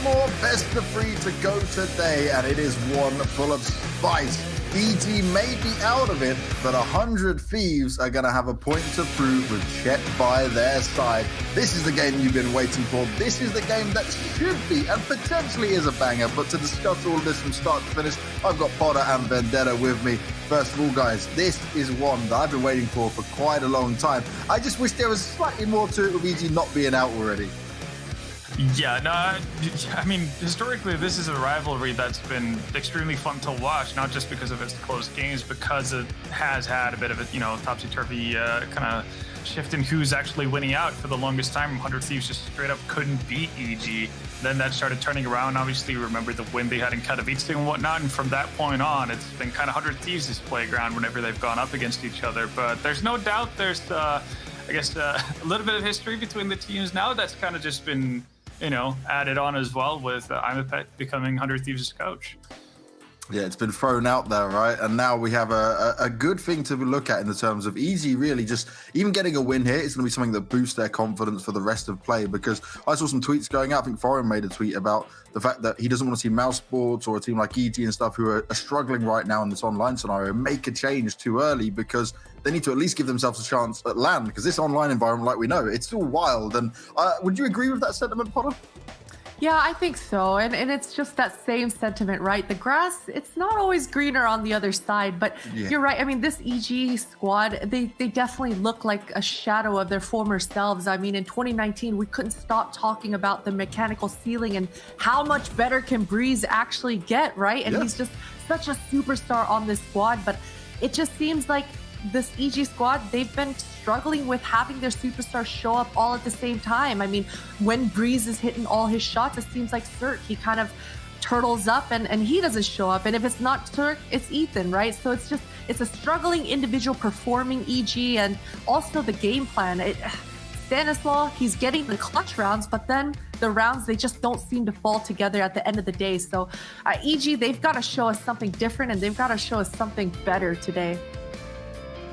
more best of 3 to go today, and it is one full of spice. EG may be out of it, but 100 Thieves are going to have a point to prove with Chet by their side. This is the game you've been waiting for. This is the game that should be and potentially is a banger. But to discuss all of this from start to finish, I've got Potter and Vendetta with me. First of all, guys, this is one that I've been waiting for quite a long time. I just wish there was slightly more to it with EG not being out already. Yeah, no, I mean, historically, this is a rivalry that's been extremely fun to watch, not just because of its close games, because it has had a bit of a, topsy-turvy kind of shift in who's actually winning out. For the longest time, 100 Thieves just straight up couldn't beat EG. Then that started turning around. Obviously, remember the win they had in Katowice and whatnot, and from that point on, it's been kind of 100 Thieves' playground whenever they've gone up against each other. But there's no doubt there's, I guess, a little bit of history between the teams now that's kind of just been added on as well with I'm a Pet becoming 100 Thieves' coach. Yeah, it's been thrown out there, right? And now we have a good thing to look at in the terms of EG really just even getting a win here. It's going to be something that boosts their confidence for the rest of play, because I saw some tweets going out. I think Foreign made a tweet about the fact that he doesn't want to see Mouse Sports or a team like EG and stuff who are struggling right now in this online scenario make a change too early, because they need to at least give themselves a chance at LAN, because this online environment, like we know, it's still wild. And would you agree with that sentiment, Potter? Yeah, I think so. And it's just that same sentiment, right? The grass, it's not always greener on the other side, but You're right. I mean, this EG squad, they definitely look like a shadow of their former selves. I mean, in 2019, we couldn't stop talking about the mechanical ceiling and how much better can Breeze actually get, right? And he's just such a superstar on this squad, but it just seems like this EG squad, they've been struggling with having their superstars show up all at the same time. I mean, when Breeze is hitting all his shots, it seems like Cirque, he kind of turtles up and he doesn't show up. And if it's not Cirque, it's Ethan, right? So it's a struggling individual performing EG, and also the game plan. Stanislaw, he's getting the clutch rounds, but then the rounds, they just don't seem to fall together at the end of the day. So EG, they've got to show us something different, and they've got to show us something better today.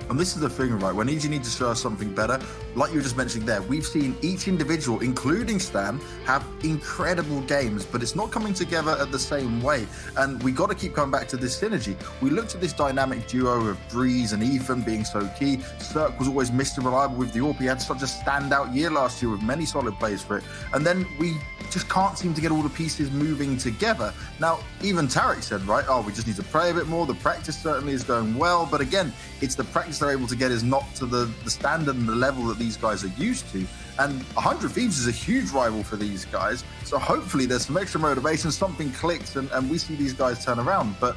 And this is the thing, right? When EG needs to show us something better, like you were just mentioning there, we've seen each individual, including Stan, have incredible games, but it's not coming together at the same way. And we got to keep coming back to this synergy. We looked at this dynamic duo of Breeze and Ethan being so key. Cirque was always Mr. Reliable with the AWP. He had such a standout year last year with many solid plays for it. And then we just can't seem to get all the pieces moving together. Now, even Tarek said, right, we just need to pray a bit more. The practice certainly is going well, but again, it's the practice they're able to get is not to the standard and the level that these guys are used to. And 100 Thieves is a huge rival for these guys. So hopefully there's some extra motivation, something clicks, and we see these guys turn around. But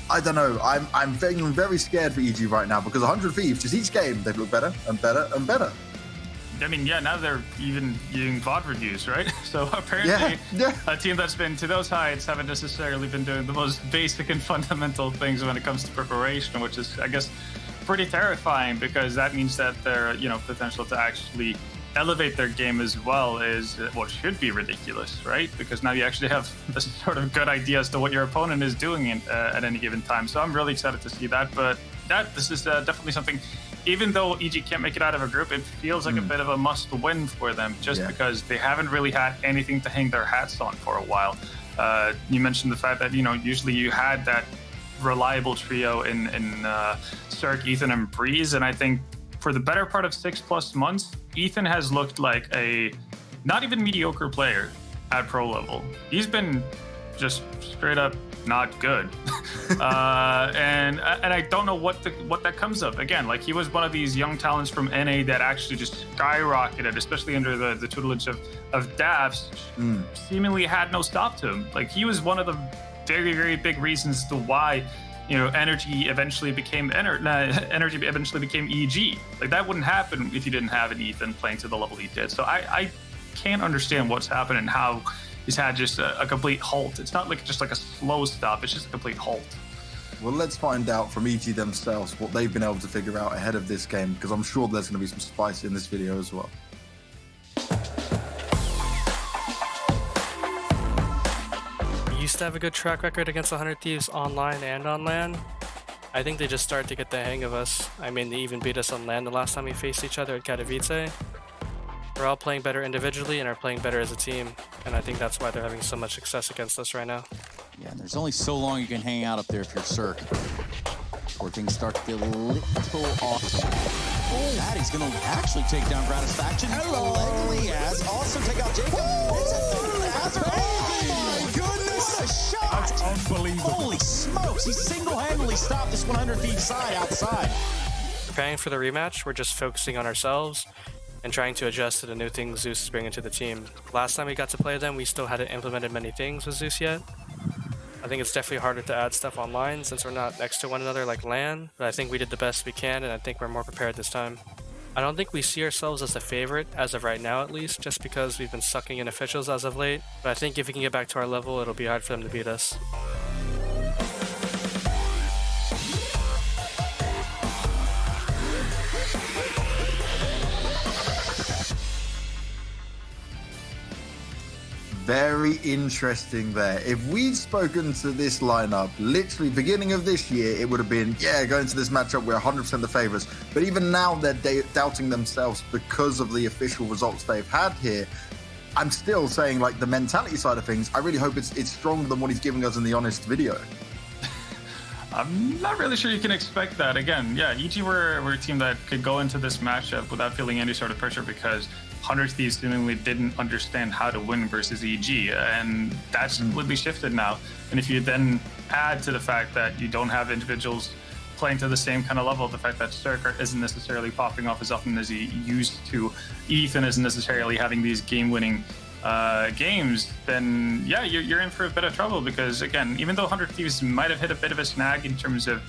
I don't know. I'm very scared for EG right now, because 100 Thieves, just each game, they've looked better and better and better. I mean, now they're even using VOD reviews, right? So apparently a team that's been to those heights haven't necessarily been doing the most basic and fundamental things when it comes to preparation, which is, I guess, pretty terrifying, because that means that their potential to actually elevate their game as well is what should be ridiculous, right? Because now you actually have a sort of good idea as to what your opponent is doing at any given time. So I'm really excited to see that. But this is definitely something, even though EG can't make it out of a group, it feels like a bit of a must win for them, just because they haven't really had anything to hang their hats on for a while. You mentioned the fact that usually you had that reliable trio in Cirque, Ethan, and Breeze, and I think for the better part of 6+ months, Ethan has looked like a not even mediocre player at pro level. He's been just straight up not good, and I don't know what that comes of. Again, like, he was one of these young talents from NA that actually just skyrocketed, especially under the tutelage of Davs. Seemingly had no stop to him. Like, he was one of the very, very big reasons as to why Energy eventually became Energy eventually became EG. Like, that wouldn't happen if you didn't have an Ethan playing to the level he did. So I can't understand what's happened and how he's had just a complete halt. It's not just like a slow stop, it's just a complete halt. Well, let's find out from EG themselves what they've been able to figure out ahead of this game, because I'm sure there's going to be some spice in this video as well. We used to have a good track record against 100 Thieves online and on LAN. I think they just started to get the hang of us. I mean, they even beat us on LAN the last time we faced each other at Katowice. We're all playing better individually and are playing better as a team, and I think that's why they're having so much success against us right now. Yeah, and there's only so long you can hang out up there if you're Cirque, before things start to get a little off. Oh, Patty's gonna actually take down Gratisfaction. Hello, Liaz also take out Jacob. It's a third Hazard. Oh my goodness, what a shot! That's unbelievable. Holy smokes, he single-handedly stopped this 100 Thieves side outside. Preparing for the rematch, we're just focusing on ourselves and trying to adjust to the new things Zeus is bringing to the team. Last time we got to play them, we still hadn't implemented many things with Zeus yet. I think it's definitely harder to add stuff online since we're not next to one another like LAN, but I think we did the best we can, and I think we're more prepared this time. I don't think we see ourselves as the favorite, as of right now at least, just because we've been sucking in officials as of late, but I think if we can get back to our level, it'll be hard for them to beat us. Very interesting there. If we'd spoken to this lineup literally beginning of this year, it would have been, yeah, going to this matchup, we're 100% the favorites. But even now, they're doubting themselves because of the official results they've had here. I'm still saying, like, the mentality side of things, I really hope it's stronger than what he's giving us in the honest video. I'm not really sure you can expect that. Again, yeah, EG were a team that could go into this matchup without feeling any sort of pressure because 100 Thieves seemingly didn't understand how to win versus EG, and that's completely shifted now. And if you then add to the fact that you don't have individuals playing to the same kind of level, the fact that Circuit isn't necessarily popping off as often as he used to, Ethan isn't necessarily having these game-winning games, then yeah, you're in for a bit of trouble because, again, even though 100 Thieves might have hit a bit of a snag in terms of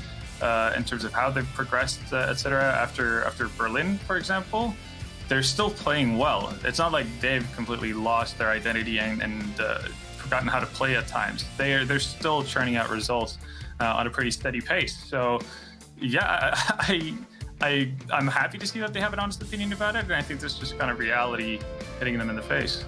how they've progressed, etc. after Berlin, for example, they're still playing well. It's not like they've completely lost their identity and forgotten how to play at times. They're still churning out results on a pretty steady pace. So yeah, I'm happy to see that they have an honest opinion about it, and I think this is just kind of reality hitting them in the face.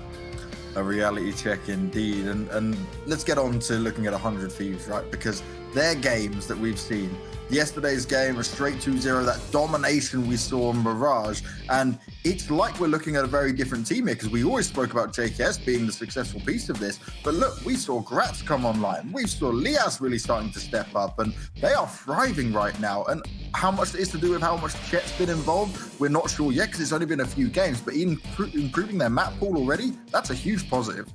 A reality check indeed. And let's get on to looking at 100 Thieves, right? Because their games that we've seen, yesterday's game, a straight 2-0, that domination we saw on Mirage, and it's like we're looking at a very different team here because we always spoke about JKS being the successful piece of this, but look, we saw Gratz come online, we saw Lias really starting to step up, and they are thriving right now. And how much it is to do with how much Chet's been involved, we're not sure yet because it's only been a few games, but improving their map pool already, that's a huge positive.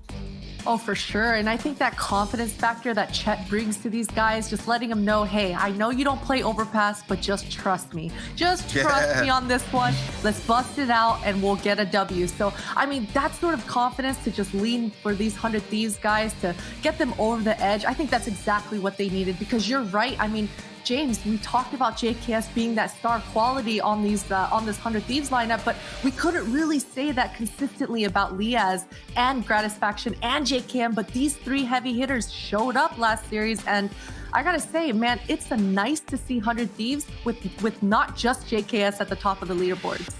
Oh, for sure. And I think that confidence factor that Chet brings to these guys, just letting them know, hey, I know you don't play overpass, but just trust me. Just trust me on this one. Let's bust it out and we'll get a W. So, I mean, that sort of confidence to just lean for these 100 Thieves guys to get them over the edge, I think that's exactly what they needed because you're right. I mean, James, we talked about JKS being that star quality on this 100 Thieves lineup, but we couldn't really say that consistently about Liaz and Gratisfaction and JKM, but these three heavy hitters showed up last series, and I gotta say, man, it's nice to see 100 Thieves with not just JKS at the top of the leaderboards.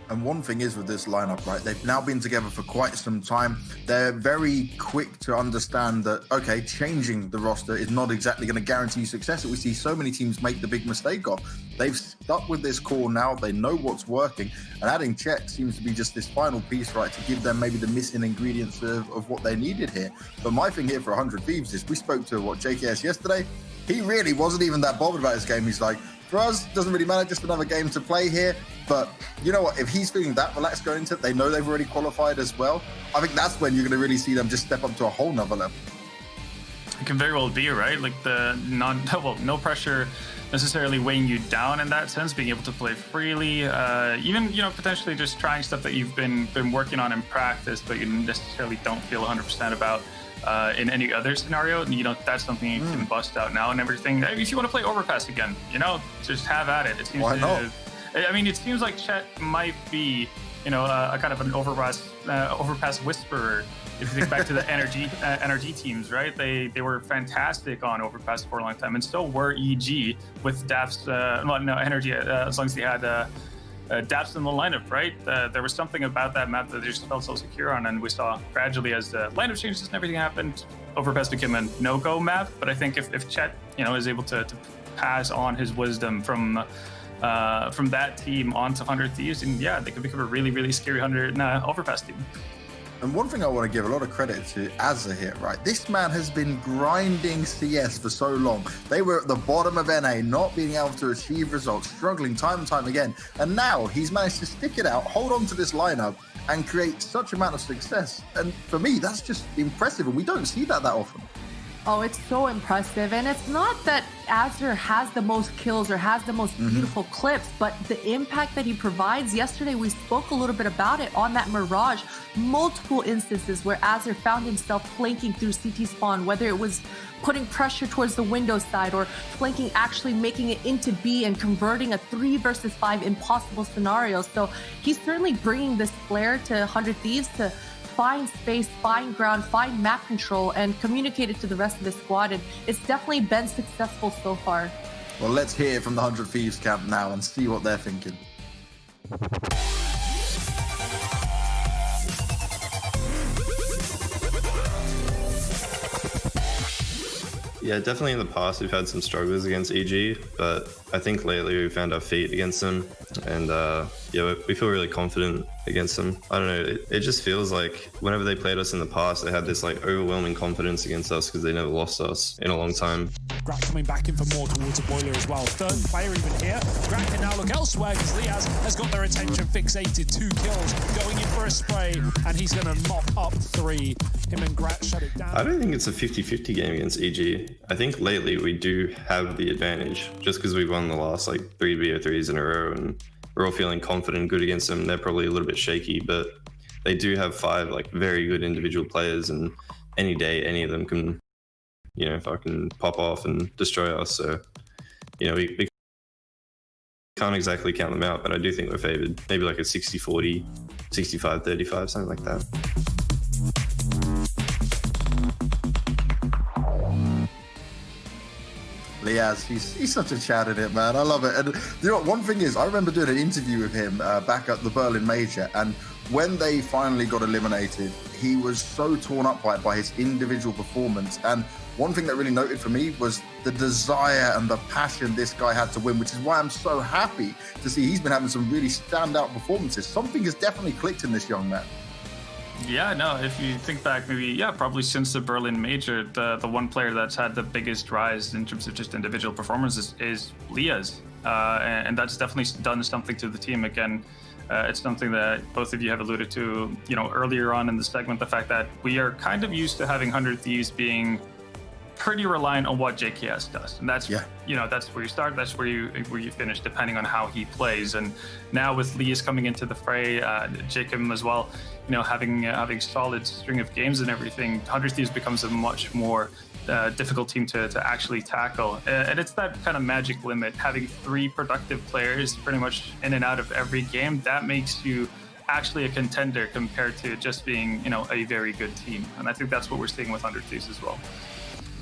And one thing is with this lineup, right, they've now been together for quite some time. They're very quick to understand that, okay, changing the roster is not exactly going to guarantee success that we see so many teams make the big mistake of. They've stuck with this core now. They know what's working. And adding Chet seems to be just this final piece, right, to give them maybe the missing ingredients of what they needed here. But my thing here for 100 Thieves is we spoke to, JKS yesterday. He really wasn't even that bothered about his game. He's like, for us, doesn't really matter, just another game to play here. But you know what, if he's feeling that relaxed going into it, they know they've already qualified as well. I think that's when you're going to really see them just step up to a whole nother level. It can very well be, right? Like no pressure necessarily weighing you down in that sense, being able to play freely, even, potentially just trying stuff that you've been working on in practice, but you necessarily don't feel 100% about. In any other scenario, that's something you can bust out now and everything. If you want to play overpass again, just have at it. It seems Why not? It seems like Chet might be, a kind of an overpass whisperer. If you think back to the NRG teams, right? They were fantastic on overpass for a long time, and so were EG with Daft's energy as long as they had. Daps in the lineup, right? There was something about that map that they just felt so secure on, and we saw gradually as the lineup changes and everything happened, Overpass became a no-go map. But I think if Chet, is able to pass on his wisdom from from that team onto 100 Thieves, and yeah, they could become a really, really scary 100 overpass team. And one thing I want to give a lot of credit to Azza here, right? This man has been grinding CS for so long. They were at the bottom of NA, not being able to achieve results, struggling time and time again. And now he's managed to stick it out, hold on to this lineup, and create such amount of success. And for me, that's just impressive. And we don't see that often. Oh, it's so impressive. And it's not that Azure has the most kills or has the most beautiful clips, but the impact that he provides. Yesterday, we spoke a little bit about it on that Mirage. Multiple instances where Azure found himself flanking through CT spawn, whether it was putting pressure towards the window side or flanking, actually making it into B and converting a 3 versus 5 impossible scenario. So he's certainly bringing this flair to 100 Thieves to find space, find ground, find map control, and communicate it to the rest of the squad. And it's definitely been successful so far. Well, let's hear it from the 100 Thieves camp now and see what they're thinking. Yeah, definitely in the past we've had some struggles against EG, but I think lately we found our feet against them, and yeah, we feel really confident against them. I don't know, it just feels like whenever they played us in the past, they had this like overwhelming confidence against us because they never lost us in a long time. Grat coming back in for more towards a boiler as well. Third player even here. Grat can now look elsewhere because Liaz has got their attention fixated. 2 kills, going in for a spray, and he's going to mop up 3. Him and Grat shut it down. I don't think it's a 50-50 game against EG. I think lately we do have the advantage just because we've won the last like 3 BO3s in a row and we're all feeling confident and good against them. They're probably a little bit shaky, but they do have 5 like very good individual players, and any day any of them can, you know, fucking pop off and destroy us. So, you know, we can't exactly count them out, but I do think we're favored. Maybe like a 60-40, 65-35, something like that. Liaz, he's such a chat in it, man. I love it. And you know what, one thing is, I remember doing an interview with him back at the Berlin Major, and when they finally got eliminated, he was so torn up by his individual performance. And one thing that really noted for me was the desire and the passion this guy had to win, which is why I'm so happy to see he's been having some really standout performances. Something has definitely clicked in this young man. Yeah, no, if you think back, maybe, yeah, probably since the Berlin Major, the one player that's had the biggest rise in terms of just individual performances is Liaz. And that's definitely done something to the team. Again, it's something that both of you have alluded to, you know, earlier on in the segment, the fact that we are kind of used to having 100 Thieves being pretty reliant on what JKS does, and that's, you know, that's where you start, that's where you finish, depending on how he plays. And now with Liaz coming into the fray, Jacob as well, you know, having solid string of games and everything, 100 Thieves becomes a much more difficult team to actually tackle. And it's that kind of magic limit, having 3 productive players pretty much in and out of every game. That makes you actually a contender compared to just being, you know, a very good team. And I think that's what we're seeing with 100 Thieves as well.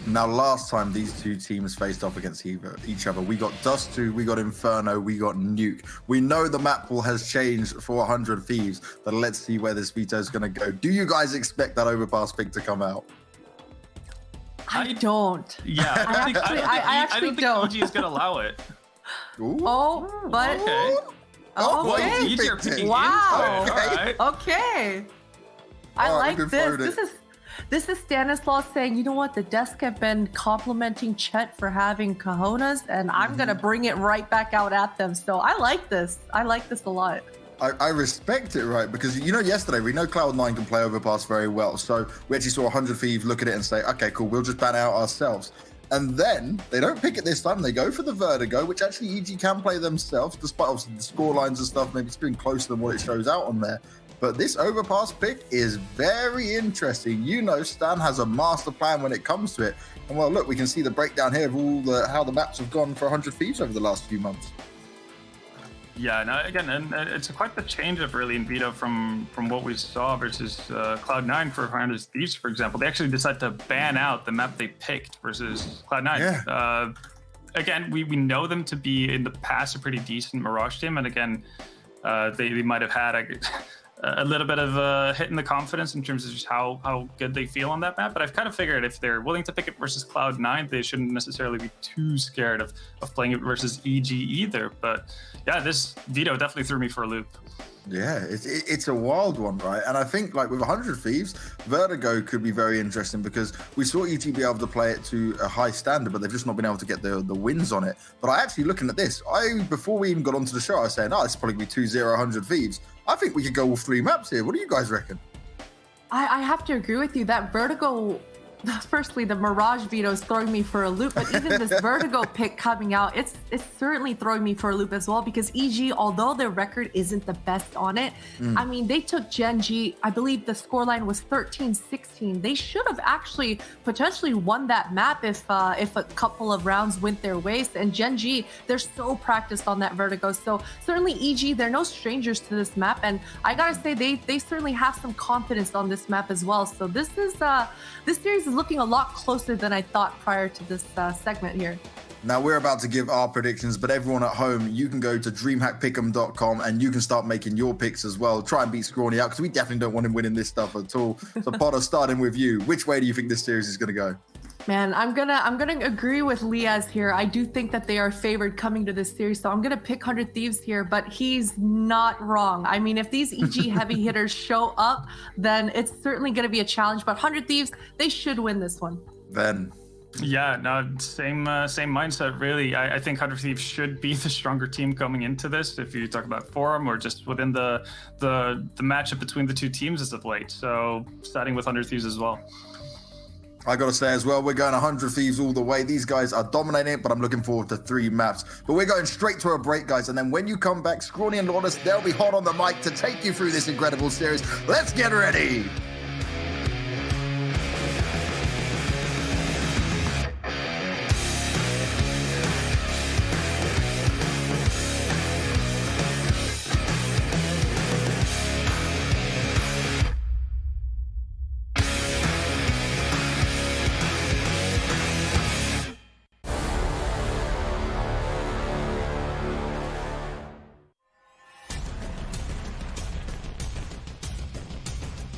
Now, last time these 2 teams faced off against each other, we got Dust 2, we got Inferno, we got Nuke. We know the map pool has changed for 100 Thieves, but let's see where this veto is going to go. Do you guys expect that overpass pick to come out? I don't. Yeah, I don't think OG is going to allow it. Ooh. Oh, but... Okay. Okay. Wow. All right. Okay. I like this. This is Stanislaus saying, you know what, the desk have been complimenting Chet for having cojones, and I'm going to bring it right back out at them. So I like this. I like this a lot. I respect it, right? Because, you know, yesterday, we know Cloud9 can play overpass very well. So we actually saw 100 Thieves look at it and say, okay, cool, we'll just ban it out ourselves. And then they don't pick it this time. They go for the Vertigo, which actually EG can play themselves, despite obviously the score lines and stuff. Maybe it's been closer than what it shows out on there. But this overpass pick is very interesting. You know, Stan has a master plan when it comes to it. And well, look, we can see the breakdown here of all how the maps have gone for 100 Thieves over the last few months. Yeah, no, again, and it's quite the change up really in veto from what we saw versus Cloud9 for 100 Thieves, for example. They actually decided to ban out the map they picked versus Cloud9. Yeah. Again, we know them to be in the past a pretty decent Mirage team, and again, they might have had a little bit of a hit in the confidence in terms of just how good they feel on that map. But I've kind of figured if they're willing to pick it versus Cloud9, they shouldn't necessarily be too scared of playing it versus EG either. But yeah, this veto definitely threw me for a loop. Yeah, it's a wild one, right? And I think like with 100 Thieves, Vertigo could be very interesting because we saw EG be able to play it to a high standard, but they've just not been able to get the wins on it. But I actually, looking at this, before we even got onto the show, I was saying, oh, it's probably going to be 2-0 100 Thieves. I think we could go all 3 maps here. What do you guys reckon? I have to agree with you. That Vertigo, firstly, the Mirage veto is throwing me for a loop, but even this Vertigo pick coming out, it's certainly throwing me for a loop as well, because EG, although their record isn't the best on it, I mean, they took Gen G, I believe the scoreline was 13-16. They should have actually potentially won that map if a couple of rounds went their ways. And Gen G, they're so practiced on that Vertigo. So certainly EG, they're no strangers to this map. And I gotta say, they certainly have some confidence on this map as well. So this series is looking a lot closer than I thought prior to this segment here. Now we're about to give our predictions, but everyone at home, you can go to dreamhackpick'em.com and you can start making your picks as well. Try and beat Scrawny out because we definitely don't want him winning this stuff at all. So Potter, starting with you, which way do you think this series is going to go? Man, I'm gonna agree with Liaz here. I do think that they are favored coming to this series, so I'm gonna pick 100 Thieves here, but he's not wrong. I mean, if these EG heavy hitters show up, then it's certainly gonna be a challenge, but 100 Thieves, they should win this one. Ben. Yeah, no, same mindset, really. I think 100 Thieves should be the stronger team coming into this, if you talk about forum or just within the matchup between the two teams as of late. So starting with 100 Thieves as well. I gotta say as well, we're going 100 Thieves all the way. These guys are dominating it, but I'm looking forward to 3 maps. But we're going straight to a break, guys. And then when you come back, Scrawny and Lawless, they'll be hot on the mic to take you through this incredible series. Let's get ready.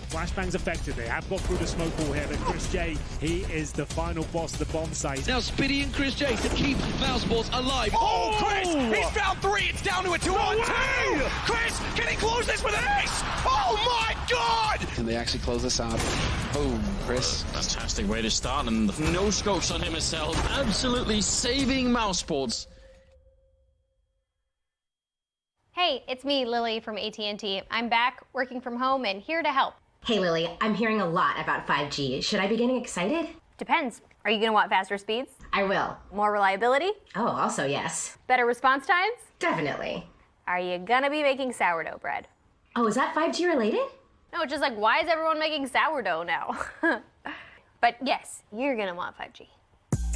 Flashbang's effective. They have got through the smoke wall here, but Chris J, he is the final boss of the bomb site. Now Spitty and Chris J to keep Mousesports alive. Oh, Chris! He's found 3. It's down to a 2-on-2. Chris, can he close this with an ace? Oh my God! Can they actually close this out? Boom, Chris. Fantastic way to start, and no scopes on him himself. Absolutely saving Mousesports. Hey, it's me, Lily from AT&T. I'm back, working from home, and here to help. Hey Lily, I'm hearing a lot about 5G. Should I be getting excited? Depends. Are you gonna want faster speeds? I will. More reliability? Oh, also yes. Better response times? Definitely. Are you gonna be making sourdough bread? Oh, is that 5G related? No, just like, why is everyone making sourdough now? But yes, you're gonna want 5G.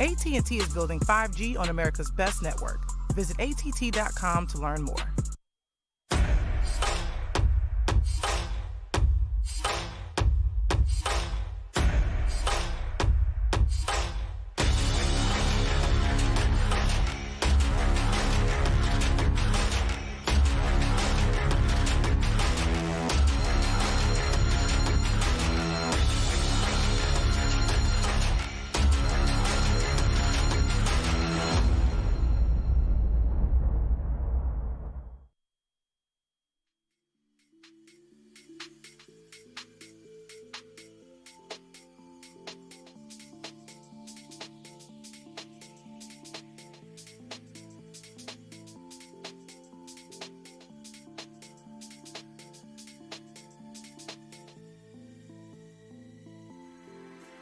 AT&T is building 5G on America's best network. Visit att.com to learn more.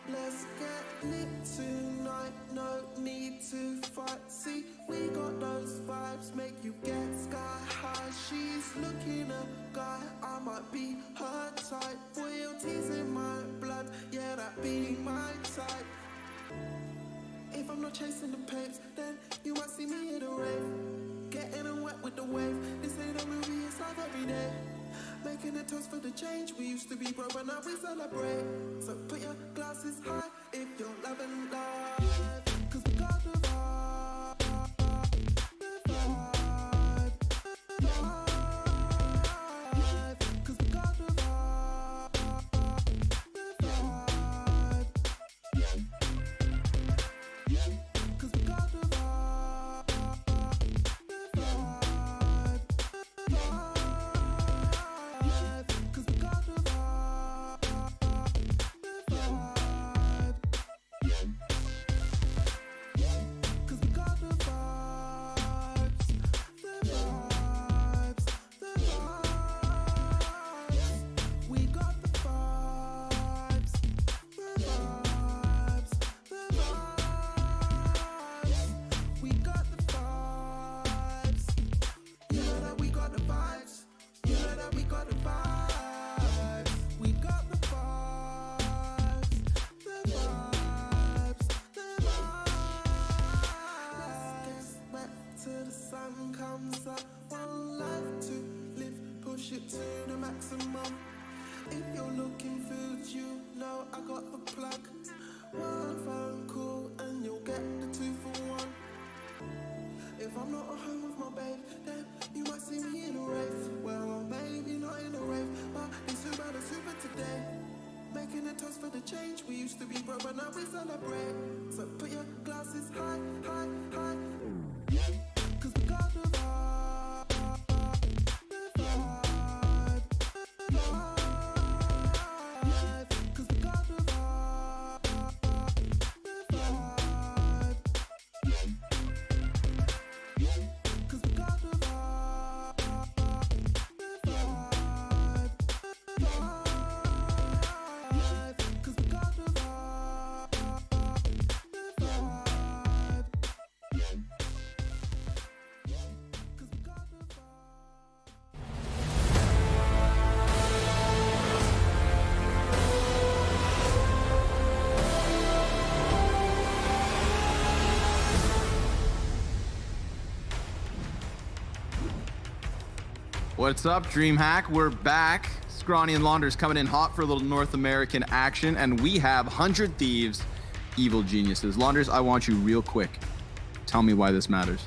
Let's get lit tonight, no need to fight. See, we got those vibes, make you get sky high. She's looking a guy, I might be her type. Royalties in my blood, yeah, that be my type. If I'm not chasing the papes, then you might see me at a rave. Getting them wet with the wave, this ain't a movie, it's life every day. Making a toast for the change, we used to be broke, but now we celebrate. So put your glasses high if you're loving life, 'cause we got the vibe, the vibe, 'cause we got the that one life to live, push it to the maximum. If you're looking for you know I got the plug. One phone call and you'll get the 2-for-1. If I'm not at home with my babe, then you might see me in a rave. Well, maybe not in a rave, but it's about a super today. Making a toast for the change. We used to be broke, but now we celebrate. So put your glasses high, high, high. Cause we got the vibe, the vibe, the vibe. Cause we got the vibe, the vibe. Cause we got the vibe, the vibe, the vibe. Cause we got the vibe, the vibe. Cause we got the vibe. What's up, DreamHack? We're back. Scrawny and Launders coming in hot for a little North American action, and we have 100 Thieves, Evil Geniuses. Launders, I want you real quick. Tell me why this matters.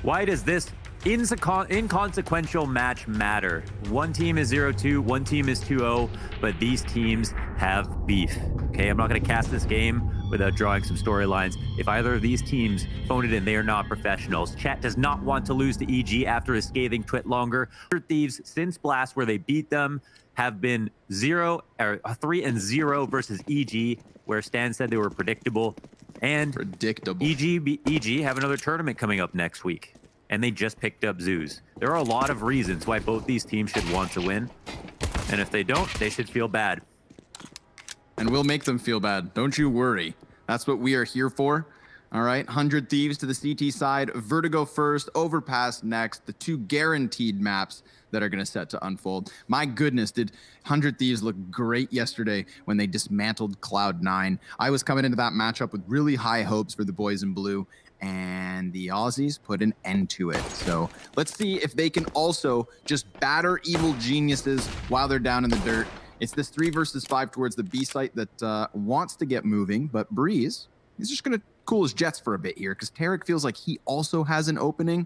Why does this inconsequential match matter? One team is 0-2, one team is 2-0, but these teams have beef. Okay, I'm not going to cast this game without drawing some storylines. If either of these teams phone it in, they are not professionals. Chat does not want to lose to EG after a scathing twit longer. 100 Thieves, since Blast, where they beat them, have been 3-0 versus EG, where Stan said they were predictable. And EG have another tournament coming up next week, and they just picked up Zeus. There are a lot of reasons why both these teams should want to win, and if they don't, they should feel bad. And we'll make them feel bad. Don't you worry. That's what we are here for. All right, 100 Thieves to the CT side, Vertigo first, Overpass next, the two guaranteed maps that are going to set to unfold. My goodness, did 100 Thieves look great yesterday when they dismantled Cloud9. I was coming into that matchup with really high hopes for the boys in blue, and the Aussies put an end to it. So let's see if they can also just batter Evil Geniuses while they're down in the dirt. It's this 3 versus 5 towards the B site that wants to get moving, but Breeze, he's just going to cool his jets for a bit here because Tarek feels like he also has an opening,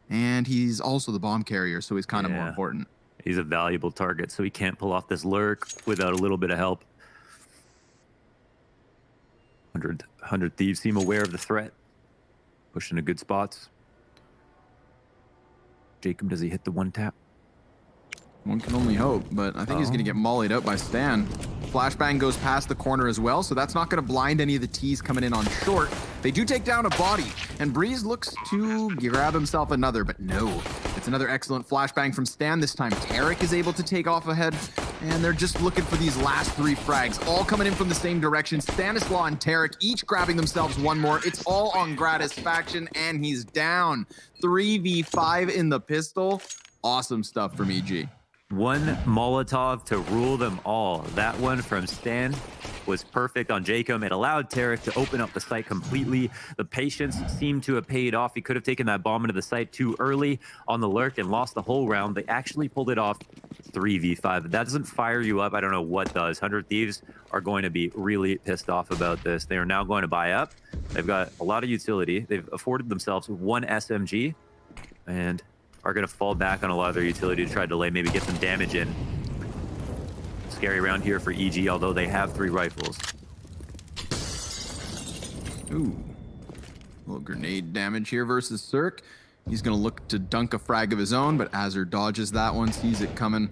and he's also the bomb carrier, so he's kind of more important. He's a valuable target, so he can't pull off this lurk without a little bit of help. 100 Thieves seem aware of the threat, pushing to good spots. Jacob, does he hit the one tap? One can only hope, but I think he's going to get mollied out by Stan. Flashbang goes past the corner as well, so that's not going to blind any of the T's coming in on short. They do take down a body, and Breeze looks to grab himself another, but no. It's another excellent flashbang from Stan. This time Tarek is able to take off ahead, and they're just looking for these last 3 frags, all coming in from the same direction. Stanislaw and Tarek each grabbing themselves one more. It's all on Gratisfaction, and he's down. 3v5 in the pistol. Awesome stuff from EG. One Molotov to rule them all. That one from Stan was perfect on Jacob. It allowed Tarek to open up the site completely. The patience seemed to have paid off. He could have taken that bomb into the site too early on the lurk and lost the whole round. They actually pulled it off 3v5. If that doesn't fire you up, I don't know what does. 100 Thieves are going to be really pissed off about this. They are now going to buy up. They've got a lot of utility. They've afforded themselves 1 SMG and are going to fall back on a lot of their utility to try to delay, maybe get some damage in. Scary round here for EG, although they have 3 rifles. Ooh. A little grenade damage here versus Cirque. He's going to look to dunk a frag of his own, but Azur dodges that one, sees it coming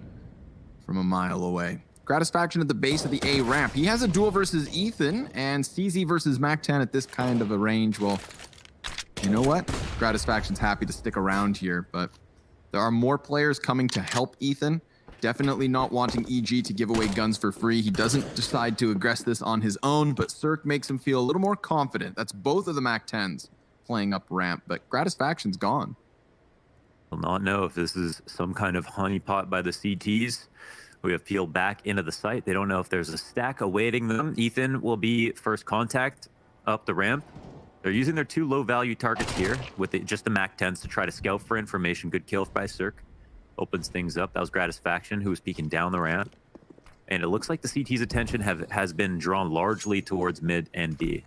from a mile away. Gratisfaction at the base of the A ramp. He has a duel versus Ethan, and CZ versus Mac-10 at this kind of a range. Well, you know what? Gratisfaction's happy to stick around here, but there are more players coming to help Ethan. Definitely not wanting EG to give away guns for free. He doesn't decide to aggress this on his own, but Cirque makes him feel a little more confident. That's both of the Mac-10s playing up ramp, but Gratisfaction's gone. Will not know if this is some kind of honeypot by the CTs. We have peeled back into the site. They don't know if there's a stack awaiting them. Ethan will be first contact up the ramp. They're using their 2 low-value targets here with just the MAC-10s to try to scout for information. Good kill by Cirque. Opens things up. That was Gratisfaction, who was peeking down the ramp. And it looks like the CT's attention has been drawn largely towards mid and B.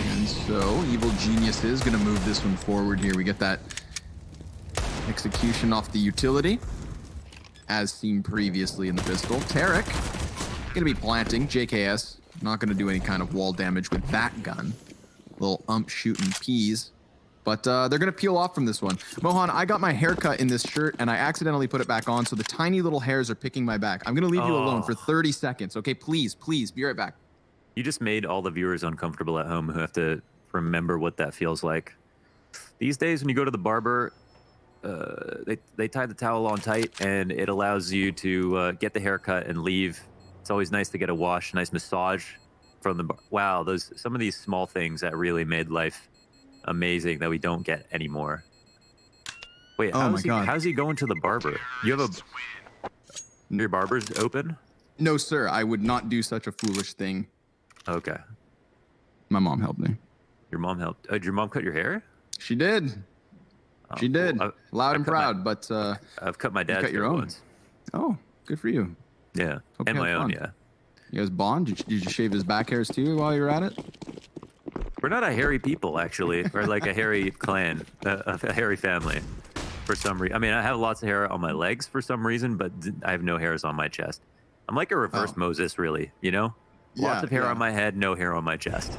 And so Evil Genius is going to move this one forward here. We get that execution off the utility, as seen previously in the pistol. Tarek going to be planting. JKS not going to do any kind of wall damage with that gun. Little ump shooting peas. But they're going to peel off from this one. Mohan, I got my haircut in this shirt, and I accidentally put it back on, so the tiny little hairs are picking my back. I'm going to leave you alone for 30 seconds, okay? Please, please, be right back. You just made all the viewers uncomfortable at home who have to remember what that feels like. These days, when you go to the barber, they tie the towel on tight, and it allows you to get the haircut and leave. It's always nice to get a wash, nice massage from the bar. Wow, some of these small things that really made life amazing that we don't get anymore. Wait, how's he going to the barber? You have your barber's open? No, sir. I would not do such a foolish thing. Okay. My mom helped me. Your mom helped? Did your mom cut your hair? She did. She did. Loud and proud, but I've cut my dad's hair once. Oh, good for you. Yeah, Hope and you my had own, fun. yeah. You guys bond? Did you shave his back hairs too while you were at it? We're not a hairy people, actually. We're like a hairy clan, a hairy family. For some reason, I mean, I have lots of hair on my legs for some reason, but I have no hairs on my chest. I'm like a reverse Moses, really. You know, lots of hair on my head, no hair on my chest.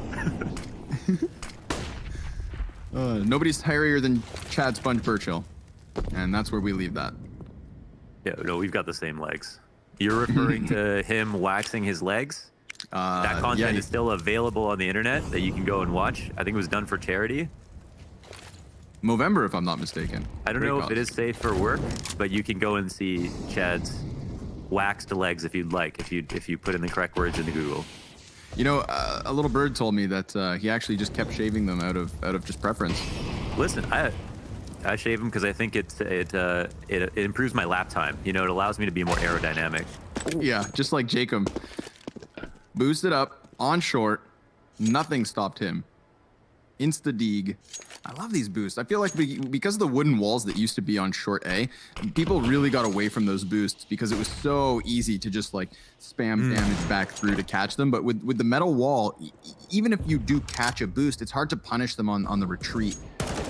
Nobody's hairier than Chad Sponge Burchill, and that's where we leave that. Yeah, no, we've got the same legs. You're referring to him waxing his legs? That content is still available on the internet that you can go and watch. I think it was done for charity. Movember, if I'm not mistaken. I don't know if it is safe for work, but you can go and see Chad's waxed legs if you'd like, if you put in the correct words into Google. You know, a little bird told me that he actually just kept shaving them out of just preference. Listen, I shave them because I think it improves my lap time. You know, it allows me to be more aerodynamic. Yeah, just like Jacob. Boosted up, on short, nothing stopped him. Insta-deeg. I love these boosts. I feel like because of the wooden walls that used to be on short A, people really got away from those boosts because it was so easy to just like spam damage back through to catch them. But with the metal wall, even if you do catch a boost, it's hard to punish them on the retreat.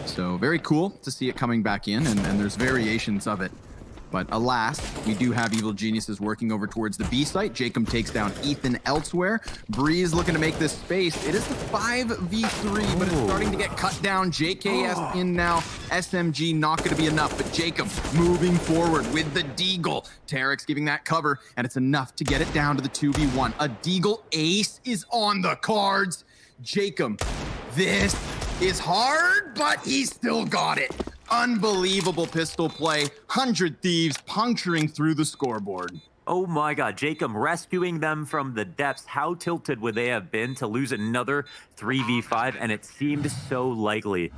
So very cool to see it coming back in, and there's variations of it. But alas, we do have Evil Geniuses working over towards the B site. Jacob takes down Ethan elsewhere. Breeze looking to make this space. It is the 5v3, but it's starting to get cut down. JKS in now. SMG not going to be enough, but Jacob moving forward with the Deagle. Tarek's giving that cover, and it's enough to get it down to the 2v1. A Deagle ace is on the cards. Jacob, this is hard, but he's still got it. Unbelievable pistol play. 100 Thieves puncturing through the scoreboard. Oh my God, Jacob rescuing them from the depths. How tilted would they have been to lose another 3v5? And it seemed so likely.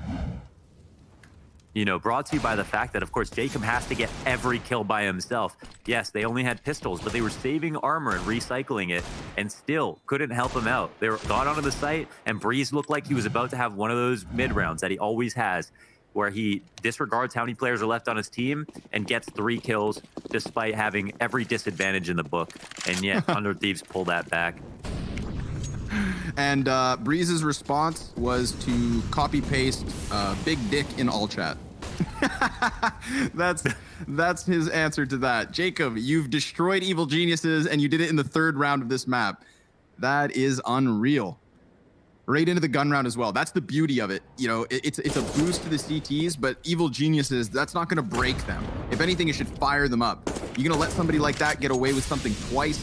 You know, brought to you by the fact that, of course, Jacob has to get every kill by himself. Yes, they only had pistols, but they were saving armor and recycling it, and still couldn't help him out. They got onto the site, and Breeze looked like he was about to have one of those mid-rounds that he always has, where he disregards how many players are left on his team and gets 3 kills despite having every disadvantage in the book. And yet, 100 Thieves pull that back. And Breeze's response was to copy-paste big dick in all chat. That's his answer to that. Jacob, you've destroyed Evil Geniuses, and you did it in the 3rd round of this map. That is unreal. Right into the gun round as well. That's the beauty of it. You know, it's a boost to the CTs, but Evil Geniuses, that's not going to break them. If anything, it should fire them up. You're going to let somebody like that get away with something twice?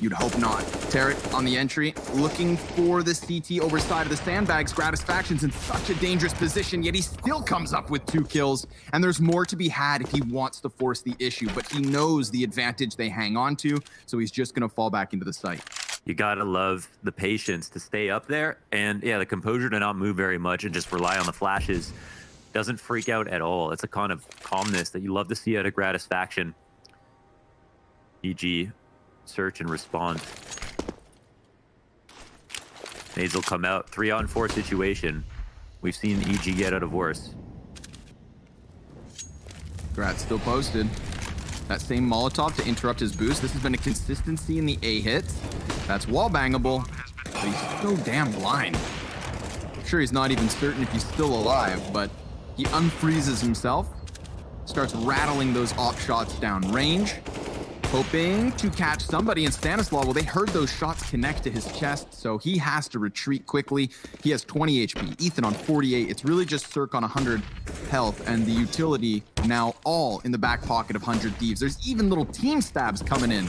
You'd hope not. Tarek on the entry, looking for the CT overside of the sandbags. Gratisfaction's in such a dangerous position, yet he still comes up with 2 kills. And there's more to be had if he wants to force the issue, but he knows the advantage they hang on to, so he's just going to fall back into the site. You gotta love the patience to stay up there, and yeah, the composure to not move very much and just rely on the flashes. Doesn't freak out at all. It's a kind of calmness that you love to see out of Gratisfaction. E.g., search and respond. Nades will come out. 3-on-4 situation. We've seen EG get out of worse. Grat still posted. That same Molotov to interrupt his boost. This has been a consistency in the A hits. That's wall bangable, but he's so damn blind. I'm sure he's not even certain if he's still alive, but he unfreezes himself, starts rattling those op shots down range, hoping to catch somebody. And Stanislaw, well, they heard those shots connect to his chest, so he has to retreat quickly. He has 20 HP, Ethan on 48. It's really just Cirque on 100 health, and the utility now all in the back pocket of 100 Thieves. There's even little team stabs coming in.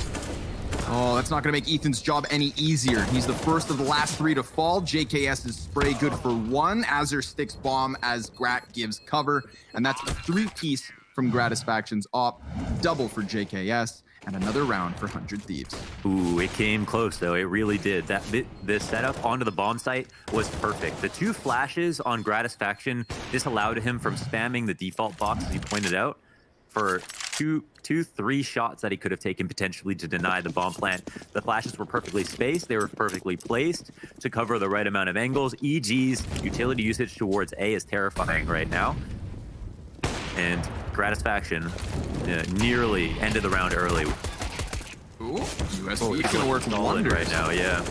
Oh, that's not going to make Ethan's job any easier. He's the first of the last 3 to fall. JKS's spray good for 1. Azure sticks bomb as Grat gives cover, and that's a 3-piece from Gratisfaction's op, double for JKS, and another round for 100 Thieves. Ooh, it came close though. It really did. The setup onto the bomb site was perfect. The 2 flashes on Gratisfaction disallowed him from spamming the default box, as he pointed out, for 3 shots that he could have taken potentially to deny the bomb plant. The flashes were perfectly spaced. They were perfectly placed to cover the right amount of angles. EG's utility usage towards A is terrifying right now. And Gratisfaction nearly ended the round early. Ooh, USV is gonna work wonders right now, yeah.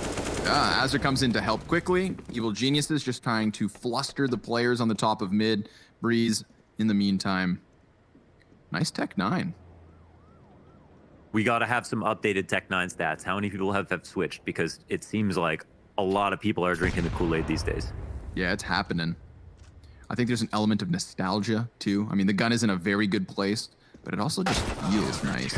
Azure comes in to help quickly. Evil Geniuses just trying to fluster the players on the top of mid. Breeze, in the meantime. Nice Tech 9. We got to have some updated Tech 9 stats. How many people have switched? Because it seems like a lot of people are drinking the Kool-Aid these days. Yeah, it's happening. I think there's an element of nostalgia, too. I mean, the gun is in a very good place, but it also just feels nice.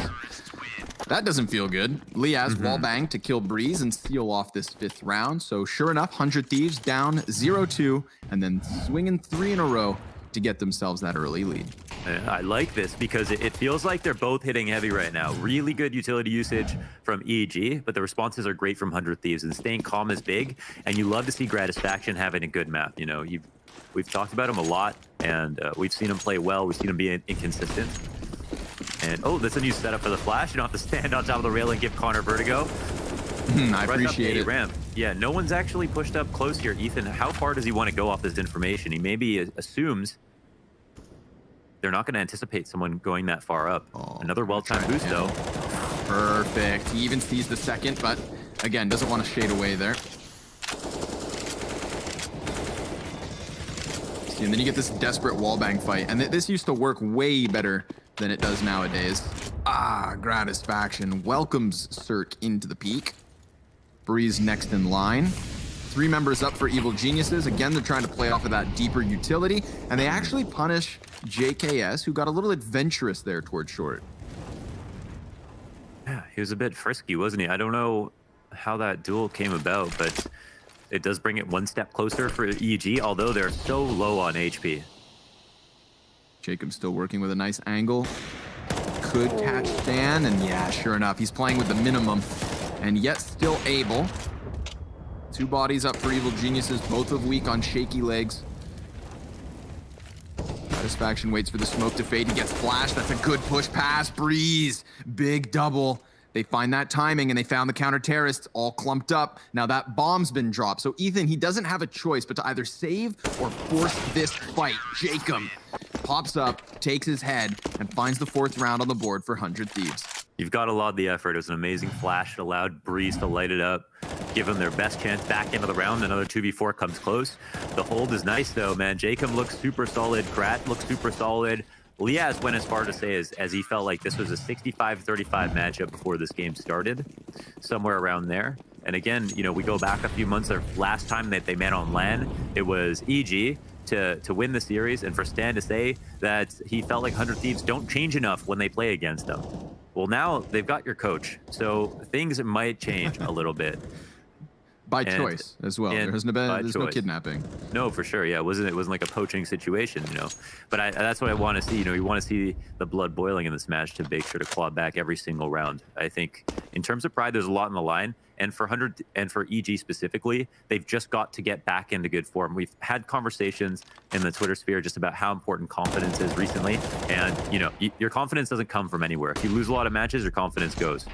That doesn't feel good. Liaz wallbang to kill Breeze and seal off this 5th round. So sure enough, 100 Thieves down 0-2, and then swinging 3 in a row to get themselves that early lead. I like this because it feels like they're both hitting heavy right now. Really good utility usage from EG, but the responses are great from 100 Thieves, and staying calm is big, and you love to see Gratisfaction having a good map. You know, we've talked about him a lot, and we've seen him play well. We've seen him be inconsistent. And oh, that's a new setup for the flash. You don't have to stand on top of the rail and give Connor vertigo. I appreciate it. Ramp. Yeah, no one's actually pushed up close here. Ethan, how far does he want to go off this information? He maybe assumes they're not going to anticipate someone going that far up. Another well-timed boost, though. Perfect. He even sees the second, but again, doesn't want to shade away there. See, and then you get this desperate wallbang fight, and this used to work way better than it does nowadays. Gratisfaction welcomes Cirque into the peak. Breeze next in line. 3 members up for Evil Geniuses. Again, they're trying to play off of that deeper utility, and they actually punish JKS, who got a little adventurous there towards short. Yeah, he was a bit frisky, wasn't he? I don't know how that duel came about, but it does bring it 1 step closer for EG, although they're so low on HP. Jacob still working with a nice angle. Could catch Stan, and yeah, sure enough, he's playing with the minimum, and yet still able. 2 bodies up for Evil Geniuses, both of weak on shaky legs. Gratisfaction waits for the smoke to fade. He gets flashed. That's a good push pass. Breeze. Big double. They find that timing, and they found the counter terrorists all clumped up. Now that bomb's been dropped. So Ethan, he doesn't have a choice but to either save or force this fight. Jacob pops up, takes his head, and finds the 4th round on the board for 100 Thieves. You've got to laud the effort. It was an amazing flash. It allowed Breeze to light it up, give them their best chance back into the round. Another 2v4 comes close. The hold is nice, though, man. Jacob looks super solid. Grat looks super solid. Liaz went as far to say as he felt like this was a 65-35 matchup before this game started, somewhere around there. And again, you know, we go back a few months. The last time that they met on LAN, it was EG to win the series, and for Stan to say that he felt like 100 Thieves don't change enough when they play against them. Well, now they've got your coach, so things might change a little bit. By choice as well. There's no kidnapping. No, for sure. Yeah, it wasn't like a poaching situation, you know. But that's what I want to see. You know, you want to see the blood boiling in this match to make sure to claw back every single round. I think in terms of pride, there's a lot on the line. And for 100 and for EG specifically, they've just got to get back into good form. We've had conversations in the Twitter sphere just about how important confidence is recently. And, you know, your confidence doesn't come from anywhere. If you lose a lot of matches, your confidence goes.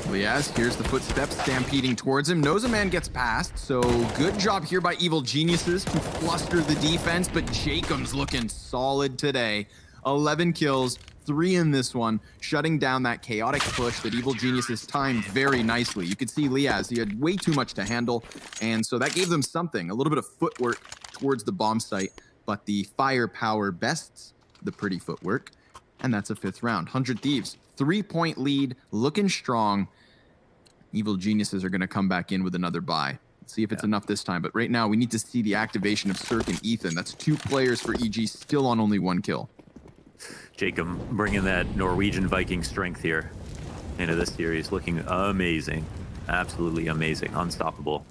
Liaz hears the footsteps stampeding towards him. Knows a man gets past, so good job here by Evil Geniuses to fluster the defense, but Jacob's looking solid today. 11 kills, 3 in this one, shutting down that chaotic push that Evil Geniuses timed very nicely. You could see Liaz, he had way too much to handle, and so that gave them something, a little bit of footwork towards the bomb site, but the firepower bests the pretty footwork, and that's a 5th round. 100 Thieves, 3-point lead, looking strong. Evil Geniuses are going to come back in with another buy. Let's see if it's enough this time, but right now we need to see the activation of Cirque and Ethan. That's 2 players for EG, still on only 1 kill. Jacob bringing that Norwegian Viking strength here into this series, looking amazing. Absolutely amazing. Unstoppable.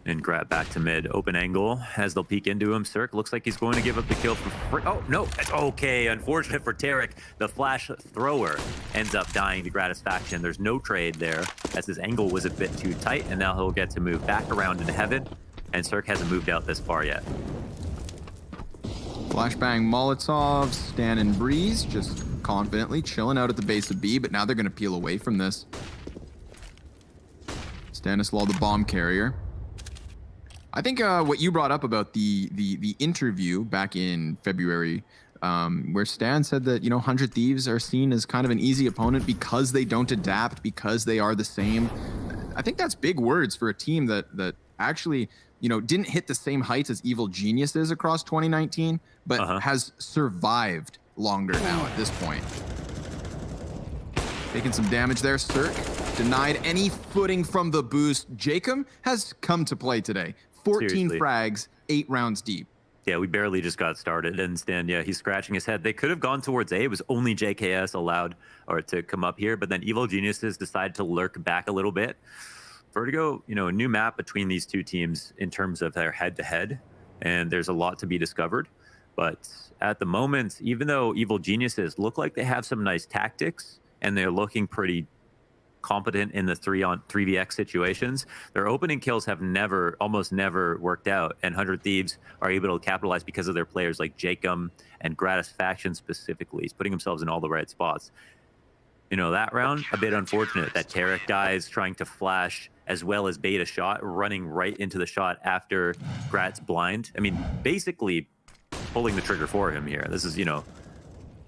And grab back to mid. Open angle as they'll peek into him. Cirque looks like he's going to give up the kill for... Oh, no. Okay. Unfortunate for Tarek. The flash thrower ends up dying to Gratisfaction. There's no trade there as his angle was a bit too tight, and now he'll get to move back around into heaven, and Cirque hasn't moved out this far yet. Flashbang Molotov, Stan and Breeze just confidently chilling out at the base of B, but now they're going to peel away from this. Stanislaw, the bomb carrier. I think what you brought up about the interview back in February, where Stan said that, 100 Thieves are seen as kind of an easy opponent because they don't adapt, because they are the same. I think that's big words for a team that actually, didn't hit the same heights as Evil Geniuses across 2019, but has survived longer now at this point. Taking some damage there, Cirque. Denied any footing from the boost. Jacob has come to play today. 14 Seriously. frags, 8 rounds deep. Yeah, we barely just got started, and Stan, yeah, he's scratching his head. They could have gone towards A. It was only JKS allowed or to come up here, but then Evil Geniuses decided to lurk back a little bit. Vertigo, a new map between these two teams in terms of their head-to-head, and there's a lot to be discovered. But at the moment, even though Evil Geniuses look like they have some nice tactics, and they're looking pretty competent in the 3vx situations, their opening kills have almost never worked out, and 100 Thieves are able to capitalize because of their players like Jacob and Gratisfaction specifically. He's putting themselves in all the right spots. That round, a bit unfortunate that Tarek dies trying to flash as well as bait a shot, running right into the shot after Grat's blind. I mean, basically pulling the trigger for him here. This is,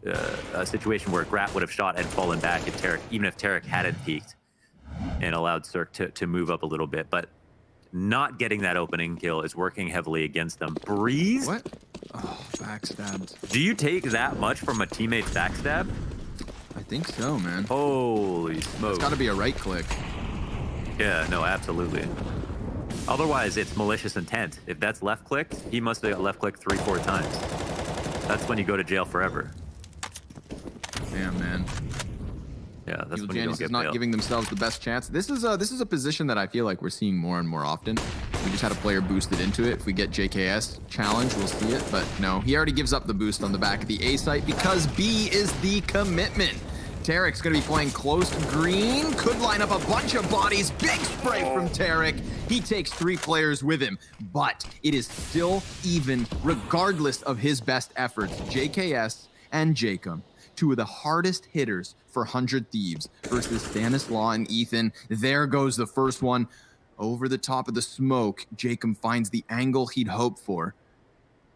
a situation where Grat would have shot and fallen back if Tarek, even if Tarek hadn't peeked and allowed Cirque to move up a little bit. But not getting that opening kill is working heavily against them. Breeze? What? Oh, backstabbed. Do you take that much from a teammate's backstab? I think so, man. Holy smoke. It's got to be a right click. Yeah, no, absolutely. Otherwise, it's malicious intent. If that's left clicked, he must have got left clicked 3-4 times. That's when you go to jail forever. Damn, man. Yeah, that's Evil when you don't Genius get is not bailed. giving themselves the best chance. This is a position that I feel like we're seeing more and more often. We just had a player boosted into it. If we get JKS challenge, we'll see it. But no, he already gives up the boost on the back of the A site because B is the commitment. Tarek's going to be playing close to green. Could line up a bunch of bodies. Big spray from Tarek. He takes 3 players with him. But it is still even regardless of his best efforts. JKS and Jacob, 2 of the hardest hitters for 100 Thieves versus Stanislaw and Ethan. There goes the first one. Over the top of the smoke, Jacob finds the angle he'd hoped for.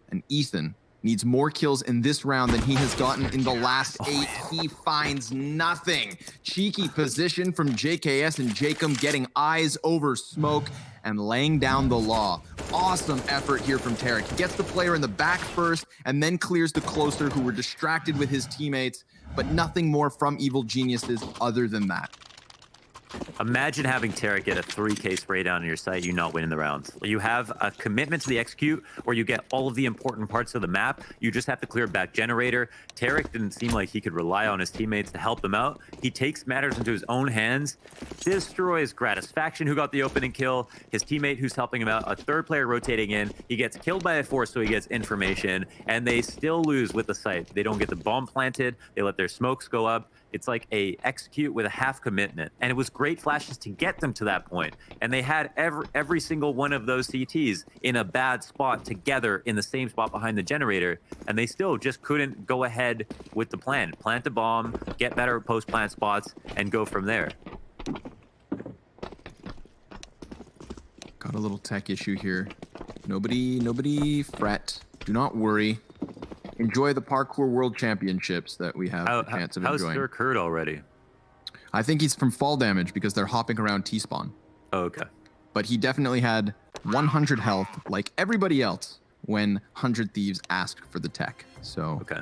And Ethan needs more kills in this round than he has gotten in the last 8. He finds nothing. Cheeky position from JKS and Jacob getting eyes over smoke and laying down the law. Awesome effort here from Tarek. He gets the player in the back first and then clears the closer who were distracted with his teammates, but nothing more from Evil Geniuses other than that. Imagine having Tarek get a 3K spray down on your site, you not winning the round. You have a commitment to the execute where you get all of the important parts of the map. You just have to clear back generator. Tarek didn't seem like he could rely on his teammates to help him out. He takes matters into his own hands, destroys Gratisfaction, who got the opening kill, his teammate who's helping him out, a 3rd player rotating in. He gets killed by a 4, so he gets information, and they still lose with the site. They don't get the bomb planted. They let their smokes go up. It's like a execute with a half commitment. And it was great flashes to get them to that point. And they had every single one of those CTs in a bad spot together in the same spot behind the generator. And they still just couldn't go ahead with the plan. Plant the bomb, get better post-plant spots, and go from there. a little tech issue here. Nobody fret. Do not worry. Enjoy the Parkour World Championships that we have the chance of enjoying. How's Dirk hurt already? I think he's from fall damage because they're hopping around T-spawn. Oh, okay. But he definitely had 100 health, like everybody else, when 100 Thieves asked for the tech. So okay.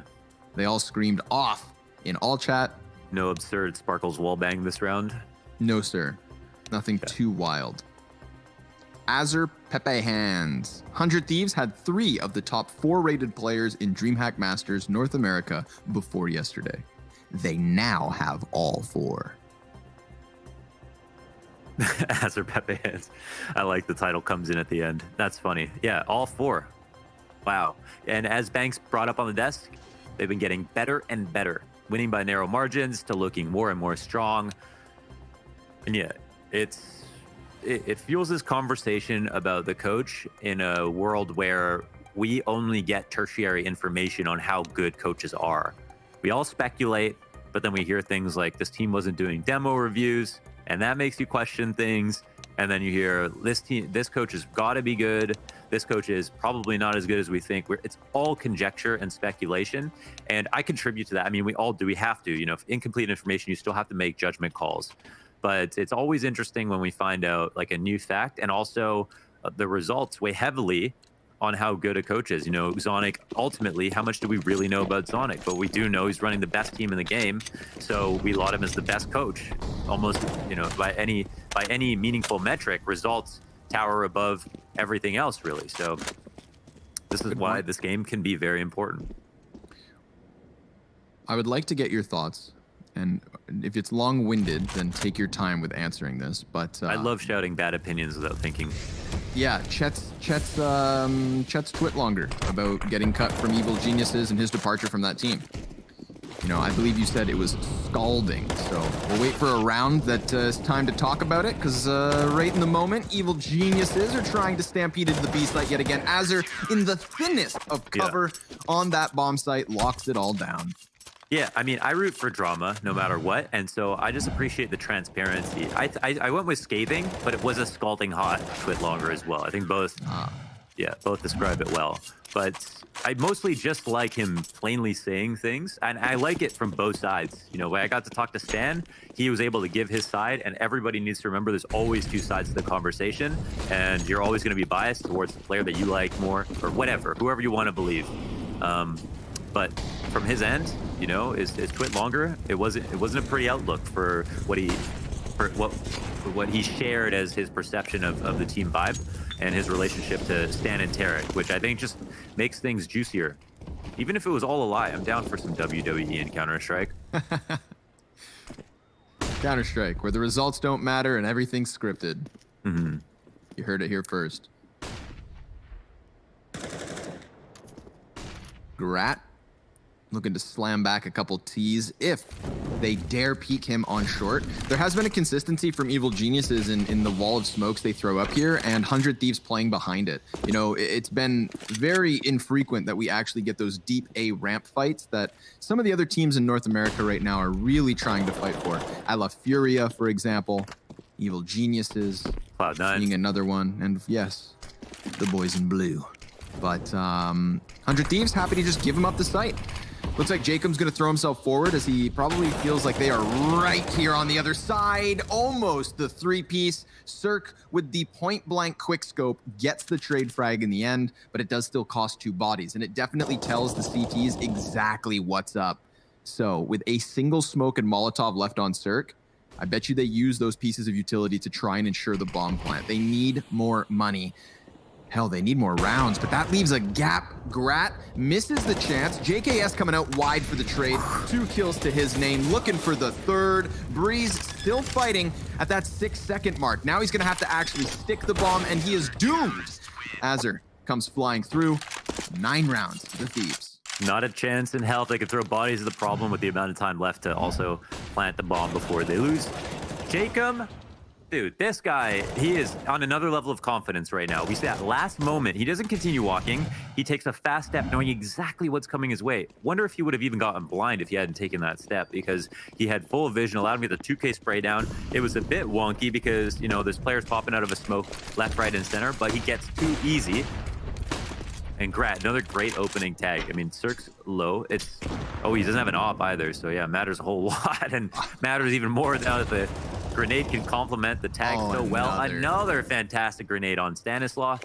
They all screamed off in all chat. No absurd Sparkles wallbang this round? No, sir. Nothing too wild. Azur Pepe Hands. 100 Thieves had 3 of the top 4 rated players in DreamHack Masters North America before yesterday. They now have all 4. Azur Pepe Hands. I like the title comes in at the end. That's funny. Yeah, all 4. Wow. And as Banks brought up on the desk, they've been getting better and better, winning by narrow margins to looking more and more strong. And yeah, it fuels this conversation about the coach in a world where we only get tertiary information on how good coaches are. We all speculate, but then we hear things like this team wasn't doing demo reviews, and that makes you question things. And then you hear this coach has got to be good. This coach is probably not as good as we think. It's all conjecture and speculation. And I contribute to that. I mean, we all do. We have to. You know, incomplete information, you still have to make judgment calls. But it's always interesting when we find out like a new fact, and also the results weigh heavily on how good a coach is. You know, Zonic, ultimately, how much do we really know about Zonic? But we do know he's running the best team in the game. So we laud him as the best coach. Almost, you know, by any meaningful metric, results tower above everything else, really. So this is why this game can be very important. I would like to get your thoughts. And if it's long-winded, then take your time with answering this. But I love shouting bad opinions without thinking. Yeah, Chet's twit longer about getting cut from Evil Geniuses and his departure from that team. You know, I believe you said it was scalding. So we'll wait for a round that is time to talk about it, because right in the moment, Evil Geniuses are trying to stampede into the B site yet again. Azur, in the thinnest of cover on that bomb site, locks it all down. Yeah, I mean, I root for drama no matter what, and so I just appreciate the transparency. I went with scathing, but it was a scalding hot twit longer as well. I think both, both describe it well. But I mostly just like him plainly saying things, and I like it from both sides. You know, when I got to talk to Stan, he was able to give his side, and everybody needs to remember there's always 2 sides to the conversation, and you're always going to be biased towards the player that you like more, or whatever, whoever you want to believe. But from his end, you know, is twit longer? It wasn't a pretty outlook for what he shared as his perception of the team vibe and his relationship to Stan and Tarek, which I think just makes things juicier. Even if it was all a lie, I'm down for some WWE and Counter-Strike. Counter-Strike, where the results don't matter and everything's scripted. Mm-hmm. You heard it here first. Grat looking to slam back a couple T's if they dare peek him on short. There has been a consistency from Evil Geniuses in the wall of smokes they throw up here, and 100 Thieves playing behind it. You know, it's been very infrequent that we actually get those deep A ramp fights that some of the other teams in North America right now are really trying to fight for. I love Furia, for example. Evil Geniuses. Cloud9. Being another one. And yes, the boys in blue. But 100 Thieves happy to just give him up the site. Looks like Jacob's going to throw himself forward as he probably feels like they are right here on the other side. Almost the 3-piece. Cirque with the point-blank quickscope gets the trade frag in the end, but it does still cost 2 bodies, and it definitely tells the CTs exactly what's up. So with a single smoke and Molotov left on Cirque, I bet you they use those pieces of utility to try and ensure the bomb plant. They need more money. Hell, they need more rounds, but that leaves a gap. Grat misses the chance. JKS coming out wide for the trade. 2 kills to his name, looking for the 3rd. Breeze still fighting at that 6-second mark. Now he's gonna have to actually stick the bomb, and he is doomed. Azur comes flying through. 9 rounds for the Thieves. Not a chance in hell if they could throw bodies is the problem with the amount of time left to also plant the bomb before they lose. Jacob Dude, this guy, he is on another level of confidence right now. We see that last moment, he doesn't continue walking. He takes a fast step knowing exactly what's coming his way. Wonder if he would have even gotten blind if he hadn't taken that step, because he had full vision, allowed him to get the 2K spray down. It was a bit wonky because, you know, there's players popping out of a smoke left, right, and center, but he gets too easy. And Grat, another great opening tag. I mean, Cirque's low. It's, oh, he doesn't have an op either. So yeah, matters a whole lot, and matters even more now that the grenade can complement the tag so well. Another fantastic grenade on Stanislaw.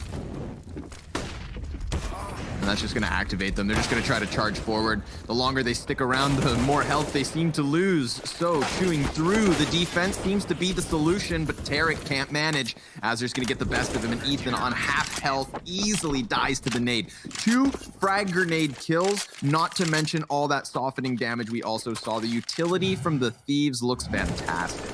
And that's just going to activate them. They're just going to try to charge forward. The longer they stick around, the more health they seem to lose. So chewing through, the defense seems to be the solution, but Tarek can't manage. Azur's going to get the best of him, and Ethan on half health easily dies to the nade. 2 frag grenade kills, not to mention all that softening damage we also saw. The utility from the Thieves looks fantastic.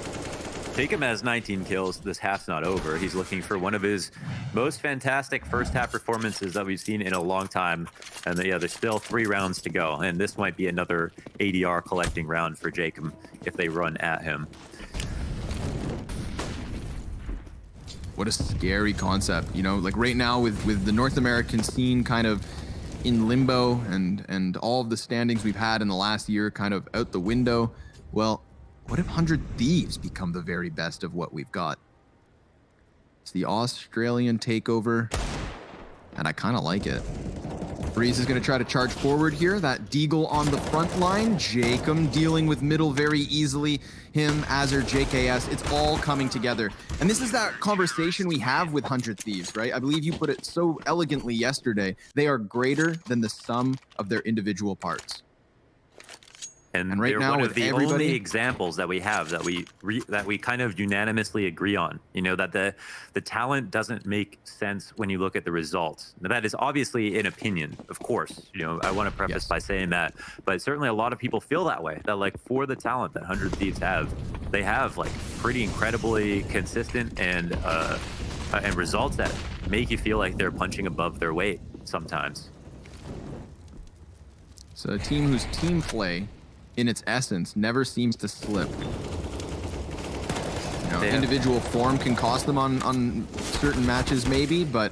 Jacob has 19 kills. This half's not over. He's looking for one of his most fantastic first half performances that we've seen in a long time. And yeah, there's still 3 rounds to go. And this might be another ADR collecting round for Jacob if they run at him. What a scary concept, you know, like right now with the North American scene kind of in limbo and all of the standings we've had in the last year kind of out the window. Well, what if 100 Thieves become the very best of what we've got? It's the Australian takeover, and I kind of like it. Breeze is going to try to charge forward here. That Deagle on the front line. Jacob dealing with middle very easily. Him, Azur, JKS, it's all coming together. And this is that conversation we have with 100 Thieves, right? I believe you put it so elegantly yesterday. They are greater than the sum of their individual parts. And right now, one of the only examples that we have that we kind of unanimously agree on, you know, that the talent doesn't make sense when you look at the results. Now, that is obviously an opinion, of course. You know, I want to preface by saying that, but certainly a lot of people feel that way. That like for the talent that 100 Thieves have, they have like pretty incredibly consistent and results that make you feel like they're punching above their weight sometimes. So a team whose team play, in its essence, never seems to slip. You know, individual form can cost them on certain matches maybe, but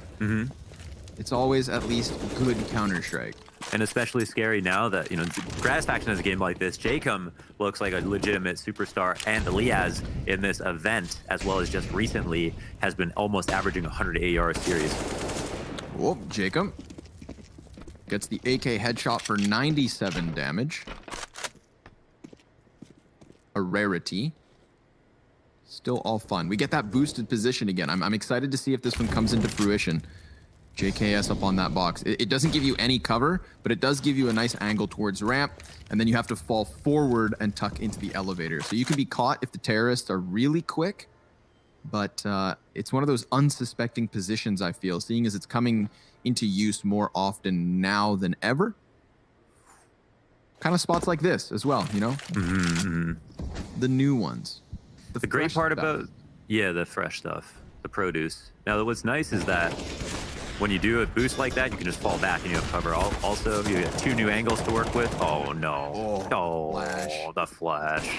it's always at least good Counter-Strike. And especially scary now that, you know, Gratisfaction has a game like this. Jacob looks like a legitimate superstar, and Liaz in this event, as well as just recently, has been almost averaging 100 AR a series. Whoa, Jacob gets the AK headshot for 97 damage. A rarity. Still all fun. We get that boosted position again. I'm excited to see if this one comes into fruition. JKS up on that box. It doesn't give you any cover, but it does give you a nice angle towards ramp, and then you have to fall forward and tuck into the elevator. So you can be caught if the terrorists are really quick, but it's one of those unsuspecting positions, I feel, seeing as it's coming into use more often now than ever. Kind of spots like this as well, you know? The new ones. The great part about, the fresh stuff, the produce. Now, what's nice is that when you do a boost like that, you can just fall back and you have cover. Also, you get 2 new angles to work with. Oh, no. Oh, the flash.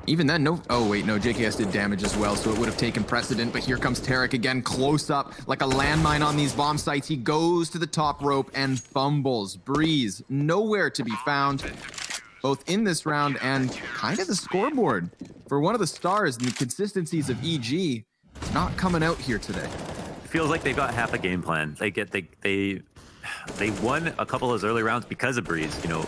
Even then, no. Oh, wait, no. JKS did damage as well, so it would have taken precedent. But here comes Tarek again, close up, like a landmine on these bomb sites. He goes to the top rope and fumbles. Breeze, nowhere to be found, both in this round and kind of the scoreboard. For one of the stars and the consistencies of EG, it's not coming out here today. Feels like they've got half a game plan. They won a couple of those early rounds because of Breeze, you know,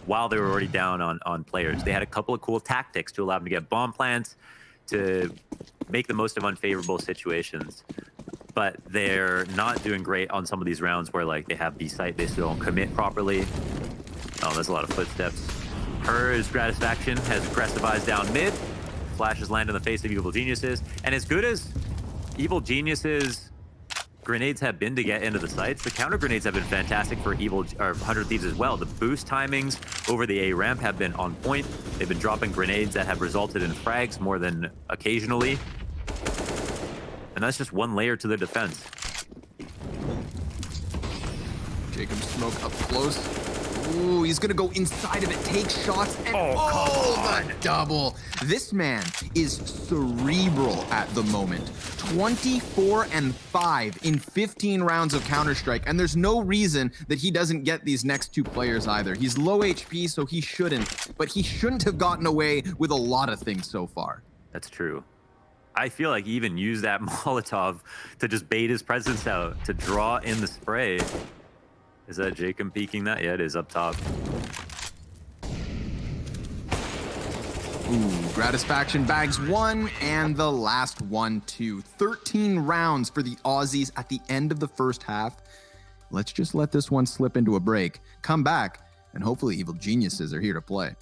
while they were already down on players. They had a couple of cool tactics to allow them to get bomb plants, to make the most of unfavorable situations. But they're not doing great on some of these rounds where like they have B site, they still don't commit properly. Oh, there's a lot of footsteps. Hers Gratisfaction has aggressive eyes down mid. Flashes land in the face of Evil Geniuses. And as good as Evil Geniuses grenades have been to get into the sites, the counter grenades have been fantastic for 100 Thieves as well. The boost timings over the A ramp have been on point. They've been dropping grenades that have resulted in frags more than occasionally. And that's just one layer to the defense. Jacob smoke up close. Ooh, he's gonna go inside of it, take shots, and the double. This man is cerebral at the moment. 24 and 5 in 15 rounds of Counter-Strike, and there's no reason that he doesn't get these next two players either. He's low HP, so he shouldn't, but he shouldn't have gotten away with a lot of things so far. That's true. I feel like he even used that Molotov to just bait his presence out, to draw in the spray. Is that Jacob peeking that? Yeah, it is up top. Ooh, Gratisfaction bags 1 and the last one too. 13 rounds for the Aussies at the end of the first half. Let's just let this one slip into a break, come back, and hopefully Evil Geniuses are here to play.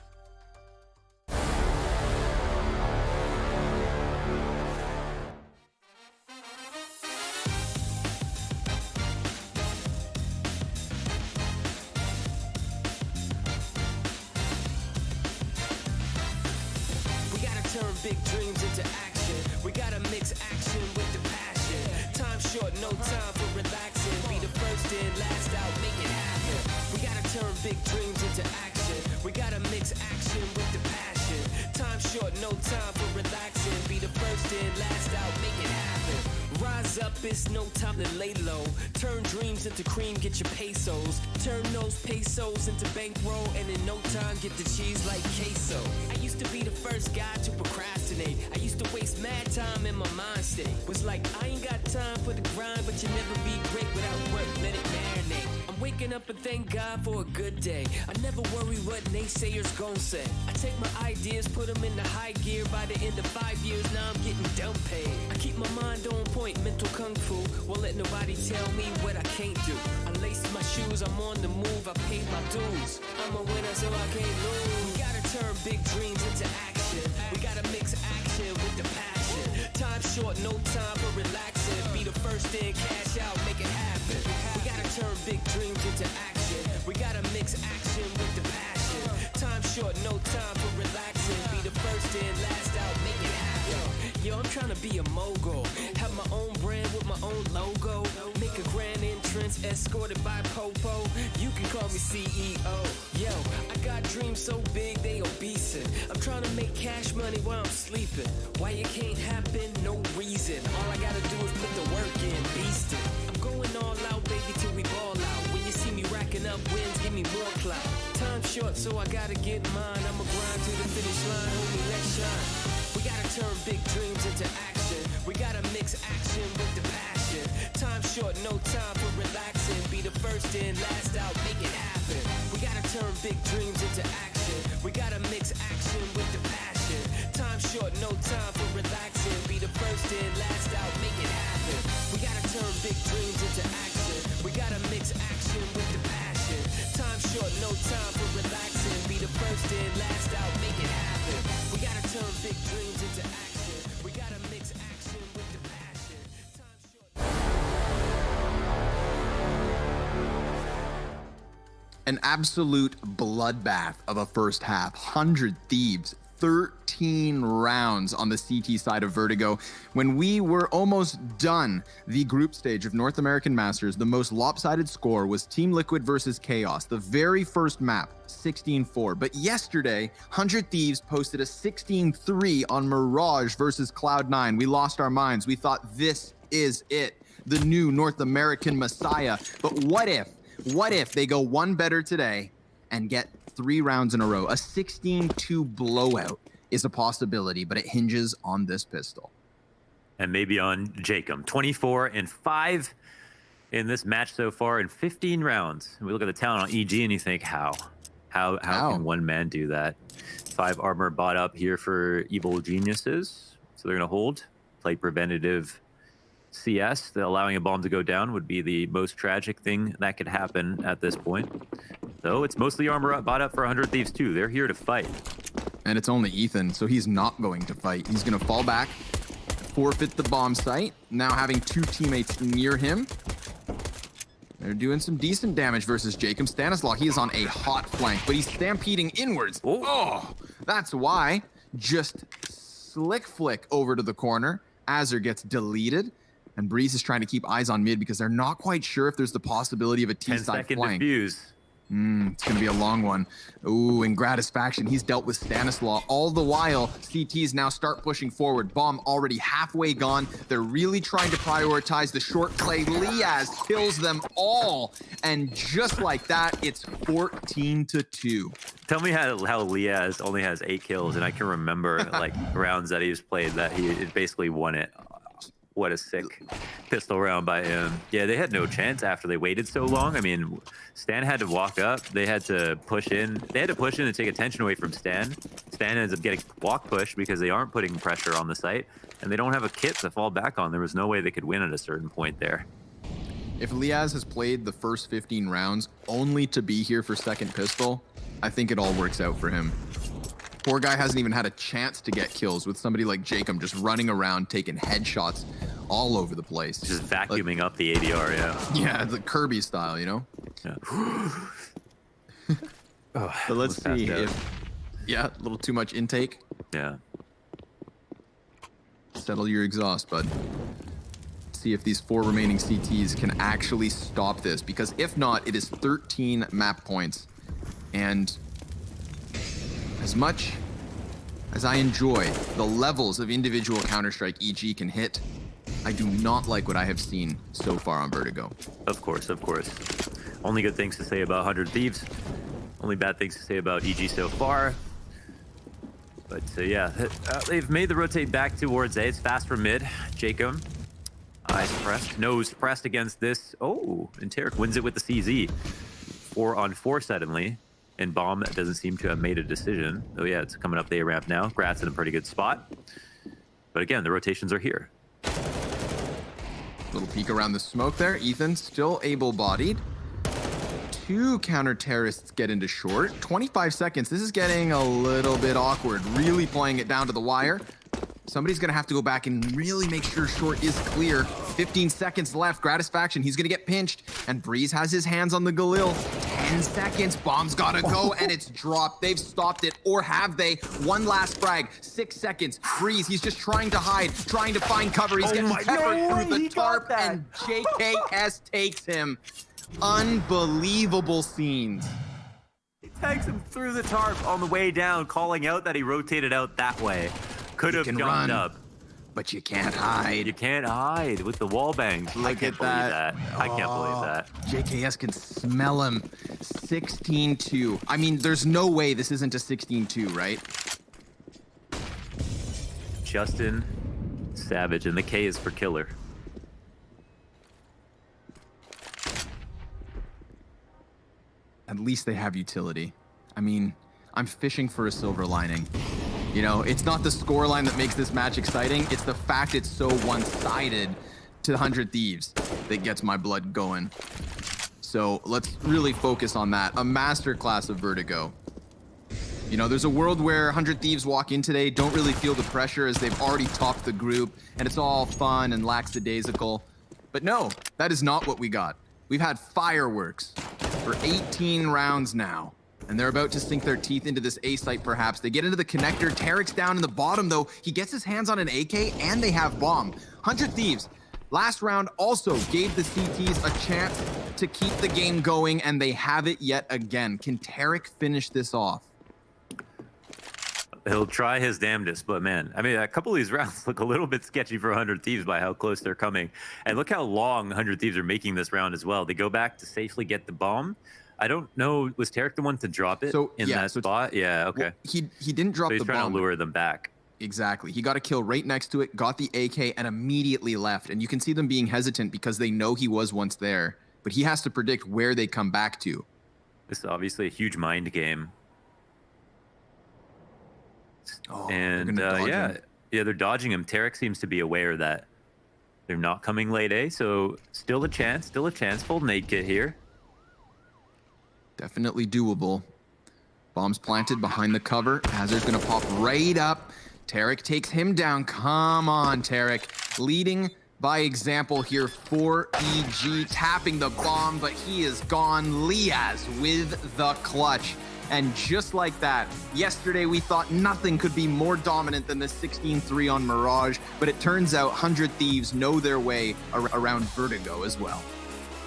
Big dreams into action. We gotta mix action with the passion. Time short, no time for relaxing. Be the first in, last out, make it happen. We gotta turn big dreams into action. We gotta mix action with the passion. Time short, no time for relaxing. Be the first in, last out, make it happen. Rise up, it's no time to lay low. Turn dreams into cream, get your pesos. Turn those pesos into bankroll, and in no time get the cheese like queso. I used to be the first guy to procrastinate. I used to waste mad time in my mind state. Was like, I ain't got time for the grind, but you never be great without work, let it marinate. I'm waking up and thank God for a good day. I never worry what naysayers gon' say. I take my ideas, put them in the high gear. By the end of 5 years, now I'm getting dumb paid. I keep my mind on point, mental kung fu. Won't let nobody tell me what I can't do. I lace my shoes, I'm on the move, I paid my dues. I'm a winner, so I can't lose. We gotta turn big dreams into action. We gotta mix action with the passion. Time short, no time for relaxing. Be the first in, cash out, make it happen. We gotta turn big dreams into action. We gotta mix action with the passion. Time short, no time for relaxing. Be the first in, last out, make it happen. Yo, I'm trying to be a mogul. Have my own brand with my own logo. Make a grand entrance, escorted by Popo. You can call me CEO. Yo, I got dreams so big they obese. I'm trying to make cash money while I'm sleeping. Why it can't happen? No reason. All I gotta do is put the work in, beast it. I'm going all out, baby, till we ball out. When you see me racking up wins, give me more clout. Time short, so I gotta get mine. I'ma grind to the finish line, homie, let's shine. We gotta turn big dreams into action. We gotta mix action with the passion. Time short, no time for relaxing. Be the first in, last out, make it happen. We gotta turn big dreams into action. We gotta mix action with the passion. Time short, no time for relaxing. Be the first in, last out, make it happen. We gotta turn big dreams into action. We gotta mix action with the passion. Time short, no time for relaxing. Be the first in, last out, make it happen. We gotta turn big dreams into action. We gotta mix action with the passion. Time short. An absolute bloodbath of a first half. 100 Thieves, 13 rounds on the CT side of Vertigo. When we were almost done the group stage of North American Masters, the most lopsided score was Team Liquid versus Chaos, the very first map, 16-4. But yesterday, 100 Thieves posted a 16-3 on Mirage versus Cloud9. We lost our minds. We thought this is it, the new North American Messiah. But what if they go one better today and get 3 rounds in a row? A 16-2 blowout is a possibility, but it hinges on this pistol. And maybe on Jacob. 24 and 5 in this match so far in 15 rounds. We look at the talent on EG and you think, how can one man do that? 5 armor bought up here for Evil Geniuses. So they're going to hold, play preventative CS. Allowing a bomb to go down would be the most tragic thing that could happen at this point. So it's mostly armor bought up for 100 Thieves too. They're here to fight. And it's only Ethan, so he's not going to fight. He's going to fall back, forfeit the bomb site, now having 2 teammates near him. They're doing some decent damage versus Jacob. Stanislaw, he is on a hot flank, but he's stampeding inwards. Oh, that's why. Just slick flick over to the corner. Azure gets deleted. And Breeze is trying to keep eyes on mid because they're not quite sure if there's the possibility of a T-side flank. 10-second defuse. It's going to be a long one. Ooh, in Gratisfaction, he's dealt with Stanislaw. All the while, CTs now start pushing forward. Bomb already halfway gone. They're really trying to prioritize the short play. Liaz kills them all. And just like that, it's 14-2. Tell me how Liaz only has 8 kills, and I can remember like rounds that he's played that he basically won it. What a sick pistol round by him. Yeah, they had no chance after they waited so long. I mean, Stan had to walk up. They had to push in. They had to push in and take attention away from Stan. Stan ends up getting walk pushed because they aren't putting pressure on the site, and they don't have a kit to fall back on. There was no way they could win at a certain point there. If Liaz has played the first 15 rounds only to be here for second pistol, I think it all works out for him. Poor guy hasn't even had a chance to get kills with somebody like Jacob just running around taking headshots all over the place. Just vacuuming up the ADR, yeah. Yeah, the Kirby style, you know? Yeah. But let's see if... Yeah, a little too much intake. Yeah. Settle your exhaust, bud. See if these 4 remaining CTs can actually stop this, because if not, it is 13 map points. And as much as I enjoy the levels of individual Counter-Strike EG can hit, I do not like what I have seen so far on Vertigo. Of course, of course. Only good things to say about 100 Thieves. Only bad things to say about EG so far. But yeah, they've made the rotate back towards A. It's fast from mid. Jacob, eyes pressed, nose pressed against this. Oh, and Tarek wins it with the CZ. 4-on-4 suddenly. And Bomb doesn't seem to have made a decision. Oh yeah, it's coming up the A ramp now. Grat's in a pretty good spot. But again, the rotations are here. Little peek around the smoke there. Ethan still able-bodied. 2 counter-terrorists get into short. 25 seconds. This is getting a little bit awkward. Really playing it down to the wire. Somebody's going to have to go back and really make sure short is clear. 15 seconds left. Gratisfaction, he's going to get pinched. And Breeze has his hands on the Galil. 10 seconds. Bomb's got to go, and it's dropped. They've stopped it, or have they? One last frag. 6 seconds. Breeze, he's just trying to hide, trying to find cover. He's getting peppered through the tarp, and JKS takes him. Unbelievable scenes. He tags him through the tarp on the way down, calling out that he rotated out that way. Could have jumped up. But you can't hide. You can't hide with the wall bangs. Look at that. I can't believe that. JKS can smell him. 16-2. I mean, there's no way this isn't a 16-2, right? Justin Savage, and the K is for killer. At least they have utility. I mean, I'm fishing for a silver lining. You know, it's not the scoreline that makes this match exciting. It's the fact it's so one-sided to 100 Thieves that gets my blood going. So let's really focus on that. A masterclass of Vertigo. You know, there's a world where 100 Thieves walk in today, don't really feel the pressure as they've already topped the group, and it's all fun and lackadaisical. But no, that is not what we got. We've had fireworks for 18 rounds now. And they're about to sink their teeth into this A site, perhaps. They get into the connector. Tarek's down in the bottom, though. He gets his hands on an AK, and they have bomb. 100 Thieves, last round also gave the CTs a chance to keep the game going, and they have it yet again. Can Tarek finish this off? He'll try his damnedest, but man, I mean, a couple of these rounds look a little bit sketchy for 100 Thieves by how close they're coming. And look how long 100 Thieves are making this round as well. They go back to safely get the bomb. I don't know, was Tarek the one to drop it in that spot? Yeah, okay. Well, he didn't drop the bomb. He's trying to lure them back. Exactly. He got a kill right next to it, got the AK, and immediately left. And you can see them being hesitant because they know he was once there. But he has to predict where they come back to. This is obviously a huge mind game. Oh, and yeah, they're dodging him. Tarek seems to be aware that they're not coming late A, so still a chance. Full nade kit here. Definitely doable. Bomb's planted behind the cover. Hazard's gonna pop right up. Tarek takes him down. Come on, Tarek. Leading by example here for EG. Tapping the bomb, but he is gone. Liaz with the clutch. And just like that, yesterday we thought nothing could be more dominant than the 16-3 on Mirage, but it turns out 100 Thieves know their way around Vertigo as well.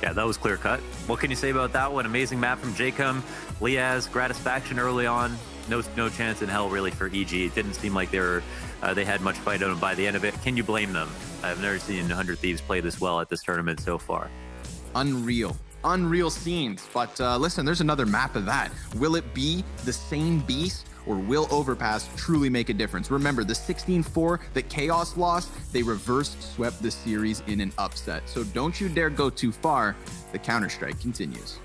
Yeah, that was clear cut. What can you say about that one? Amazing map from Jacom. Liaz, Gratisfaction early on. No chance in hell really for EG. It didn't seem like they had much fight on them by the end of it. Can you blame them? I've never seen 100 Thieves play this well at this tournament so far. Unreal scenes. But listen, there's another map of that. Will it be the same beast, or will Overpass truly make a difference? Remember, the 16-4 that Chaos lost, they reverse swept the series in an upset. So don't you dare go too far. The Counter-Strike continues.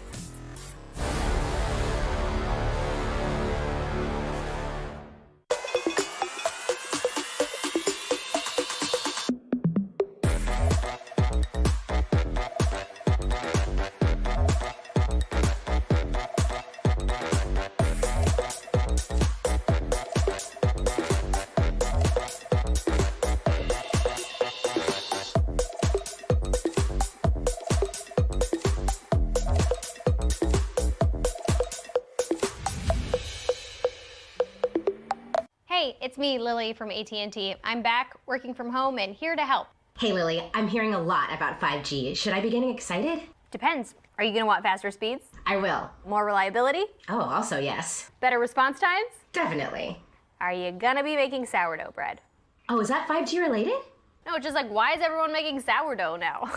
Hey, it's me, Lily from AT&T. I'm back, working from home, and here to help. Hey Lily, I'm hearing a lot about 5G. Should I be getting excited? Depends. Are you gonna want faster speeds? I will. More reliability? Oh, also yes. Better response times? Definitely. Are you gonna be making sourdough bread? Oh, is that 5G related? No, it's just like, why is everyone making sourdough now?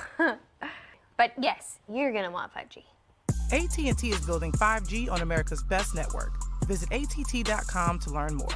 But yes, you're gonna want 5G. AT&T is building 5G on America's best network. Visit att.com to learn more.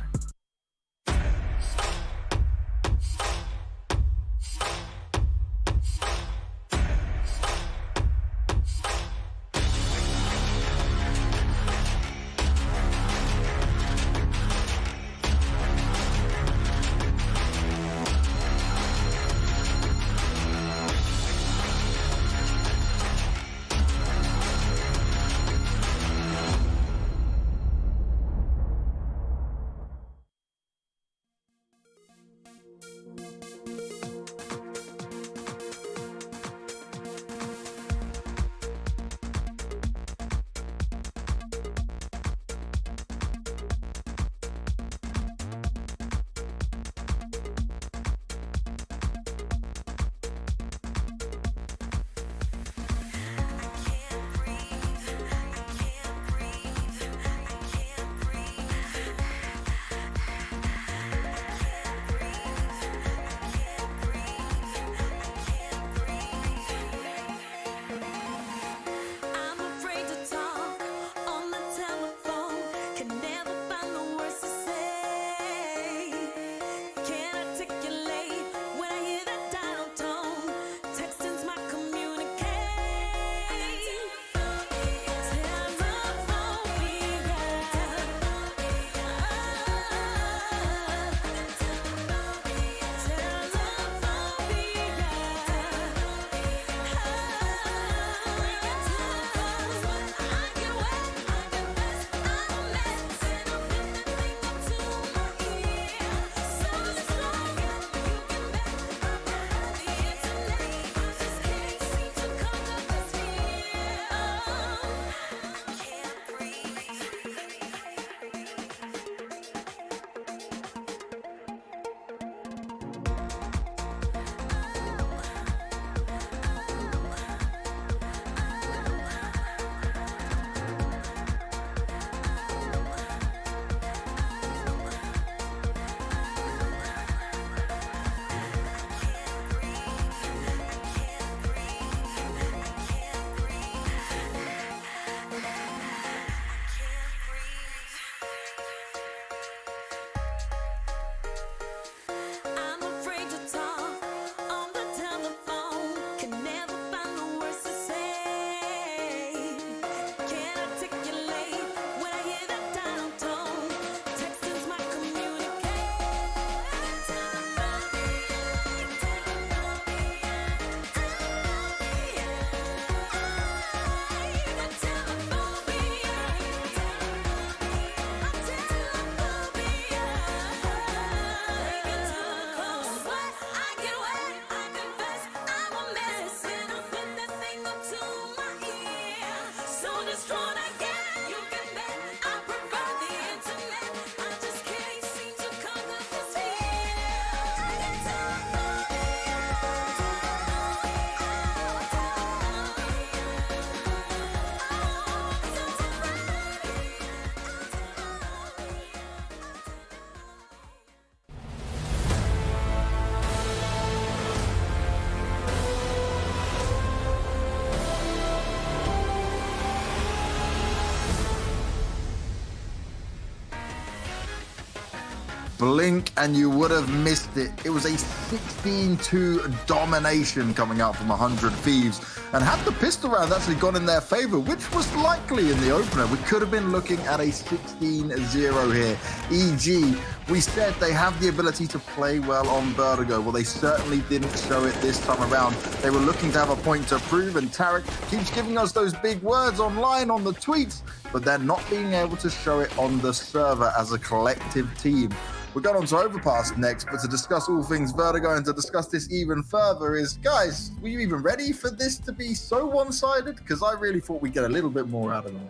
Blink and you would have missed it. It was a 16-2 domination coming out from 100 Thieves. And had the pistol round actually gone in their favor, which was likely in the opener, we could have been looking at a 16-0 here. EG, we said they have the ability to play well on Vertigo. Well, they certainly didn't show it this time around. They were looking to have a point to prove, and Tarek keeps giving us those big words online on the tweets, but they're not being able to show it on the server as a collective team. We're going on to Overpass next, but to discuss all things Vertigo and to discuss this even further is, guys, were you even ready for this to be so one-sided? Because I really thought we'd get a little bit more out of them.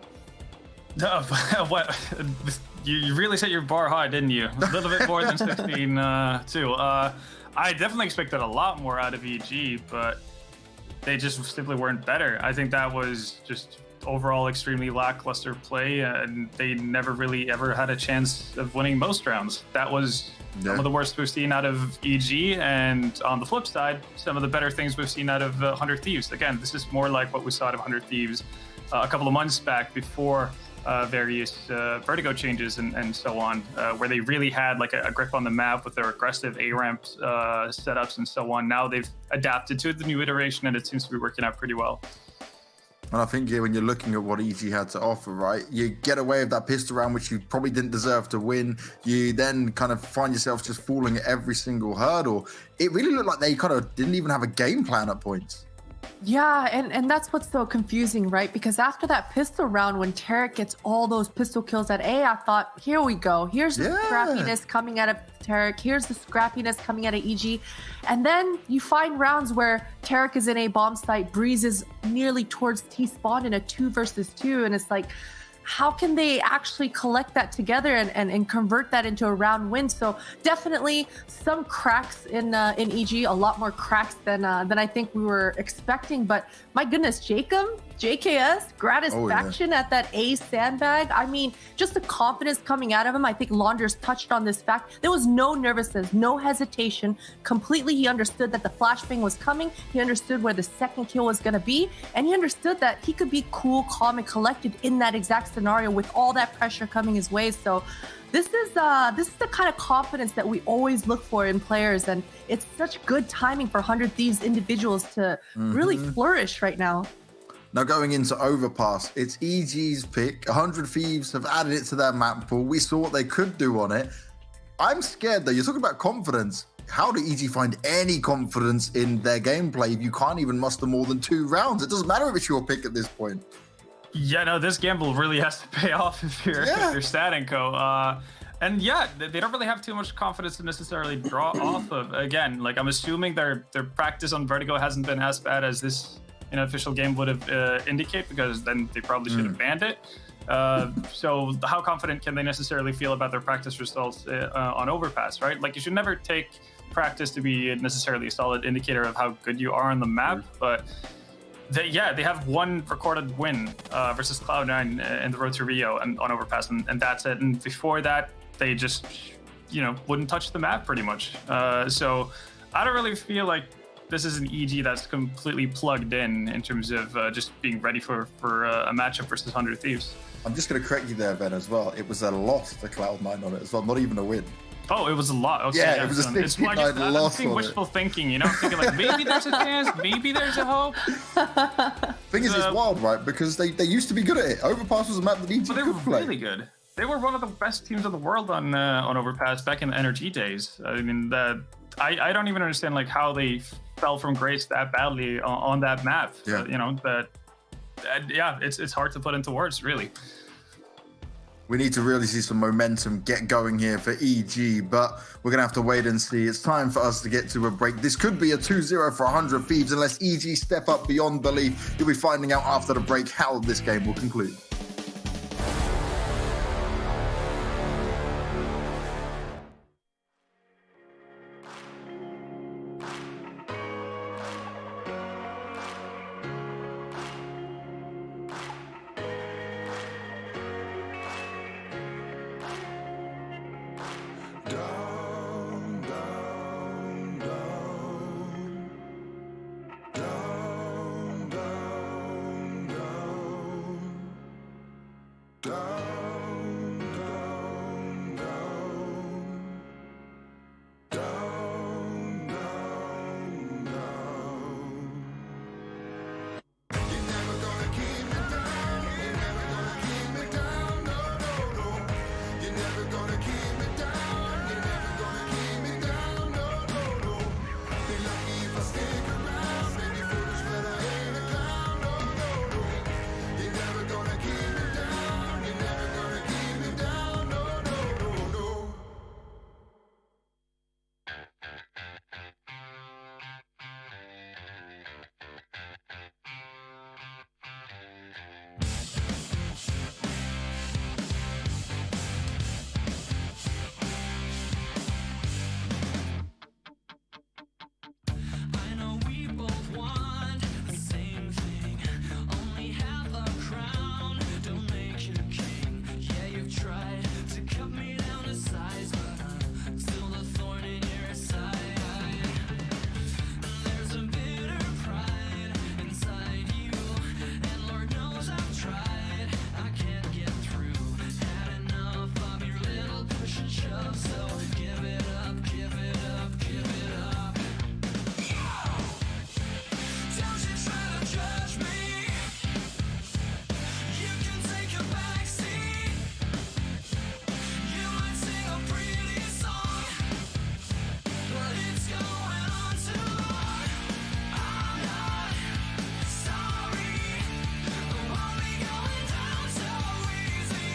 No, what? You really set your bar high, didn't you? A little bit more than 16-2. I definitely expected a lot more out of EG, but they just simply weren't better. I think that was just overall extremely lackluster play, and they never really ever had a chance of winning most rounds. That was some of the worst we've seen out of EG, and on the flip side, some of the better things we've seen out of 100 Thieves. Again, this is more like what we saw out of 100 Thieves a couple of months back before various Vertigo changes and so on, where they really had like a grip on the map with their aggressive A-ramp setups and so on. Now they've adapted to the new iteration, and it seems to be working out pretty well. And I think here, when you're looking at what EG had to offer, right, you get away with that pistol round, which you probably didn't deserve to win. You then kind of find yourself just falling at every single hurdle. It really looked like they kind of didn't even have a game plan at points. Yeah, and that's what's so confusing, right? Because after that pistol round, when Tarek gets all those pistol kills at A, I thought, here we go. Here's the scrappiness coming out of Tarek. Here's the scrappiness coming out of EG. And then you find rounds where Tarek is in a bomb site, Breeze is nearly towards T-spawn in a 2 versus 2. And it's like, how can they actually collect that together and convert that into a round win? So definitely some cracks in EG, a lot more cracks than I think we were expecting. But my goodness, Jacob, JKS, Gratisfaction at that A sandbag. I mean, just the confidence coming out of him. I think Launders touched on this fact. There was no nervousness, no hesitation. Completely, he understood that the flashbang was coming. He understood where the second kill was going to be. And he understood that he could be cool, calm, and collected in that exact scenario with all that pressure coming his way. So this is the kind of confidence that we always look for in players. And it's such good timing for 100 Thieves individuals to really flourish right now. Now going into Overpass, it's EG's pick. 100 Thieves have added it to their map pool. We saw what they could do on it. I'm scared though. You're talking about confidence. How do EG find any confidence in their gameplay if you can't even muster more than 2 rounds? It doesn't matter if it's your pick at this point. Yeah, no, this gamble really has to pay off if you're Stat and Co. And yeah, they don't really have too much confidence to necessarily draw off of. Again, like I'm assuming their practice on Vertigo hasn't been as bad as this official game would have indicate, because then they probably should have banned it. So how confident can they necessarily feel about their practice results on Overpass, right? Like you should never take practice to be necessarily a solid indicator of how good you are on the map, but they have one recorded win versus Cloud9 in the Road to Rio and on Overpass, and that's it. And before that, they just, wouldn't touch the map pretty much. So I don't really feel like this is an EG that's completely plugged in terms of just being ready for a matchup versus 100 Thieves. I'm just going to correct you there, Ben, as well. It was a loss to Cloud9 on it as well, not even a win. Oh, it was a lot. Okay, yeah, it was a 16-9 loss. I'm wishful thinking, I'm thinking like maybe there's a chance, maybe there's a hope. Thing is, it's wild, right? Because they used to be good at it. Overpass was a map that EG could play. They were really good. They were one of the best teams in the world on Overpass back in the NRG days. I mean, I don't even understand like how they fell from grace that badly on that map. Yeah. It's hard to put into words, really. We need to really see some momentum get going here for EG, but we're going to have to wait and see. It's time for us to get to a break. This could be a 2-0 for 100 Thieves unless EG step up beyond belief. You'll be finding out after the break how this game will conclude. gonna keep me down. You're never gonna keep me down. No, no, no. Be lucky if I stick around. Maybe foolish, but I ain't a clown. No, no, no. You're never gonna keep me down. You're never gonna keep me down. No, no, no, no. I know we both want the same thing. Only have a crown, don't make you king. Yeah, you've tried to cut me down to size, but I'm still the thorn in your side. There's a bitter pride inside you, and Lord knows I've tried. I can't get through. Had enough of your little push and shove, so give it up, give it up, give it up. Don't you try to judge me. You can take a back seat. You might sing a pretty song, but it's going on too long. I'm not sorry. It won't be going down so easy.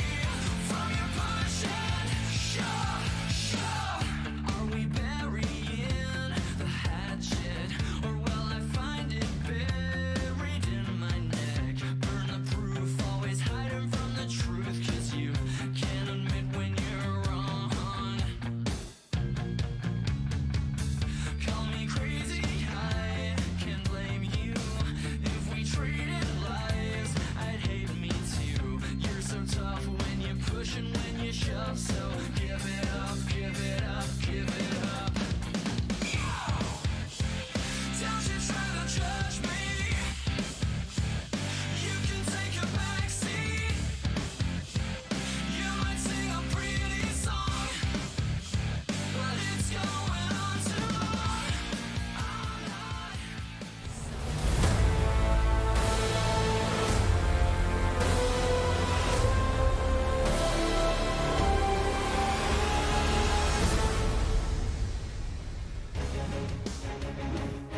From your push and shove. Are we burying the hatchet, or will I find it buried in my neck? Burn the proof, always hiding from the truth, 'cause you can't admit when you're wrong. Call me crazy, I can't blame you. If we traded lives, I'd hate me too. You're so tough when you push and when you shove, so give it up, give it up, give it up. Don't you try to judge me. You can take a back seat. You might sing a pretty song, but it's going on too long. I'm not.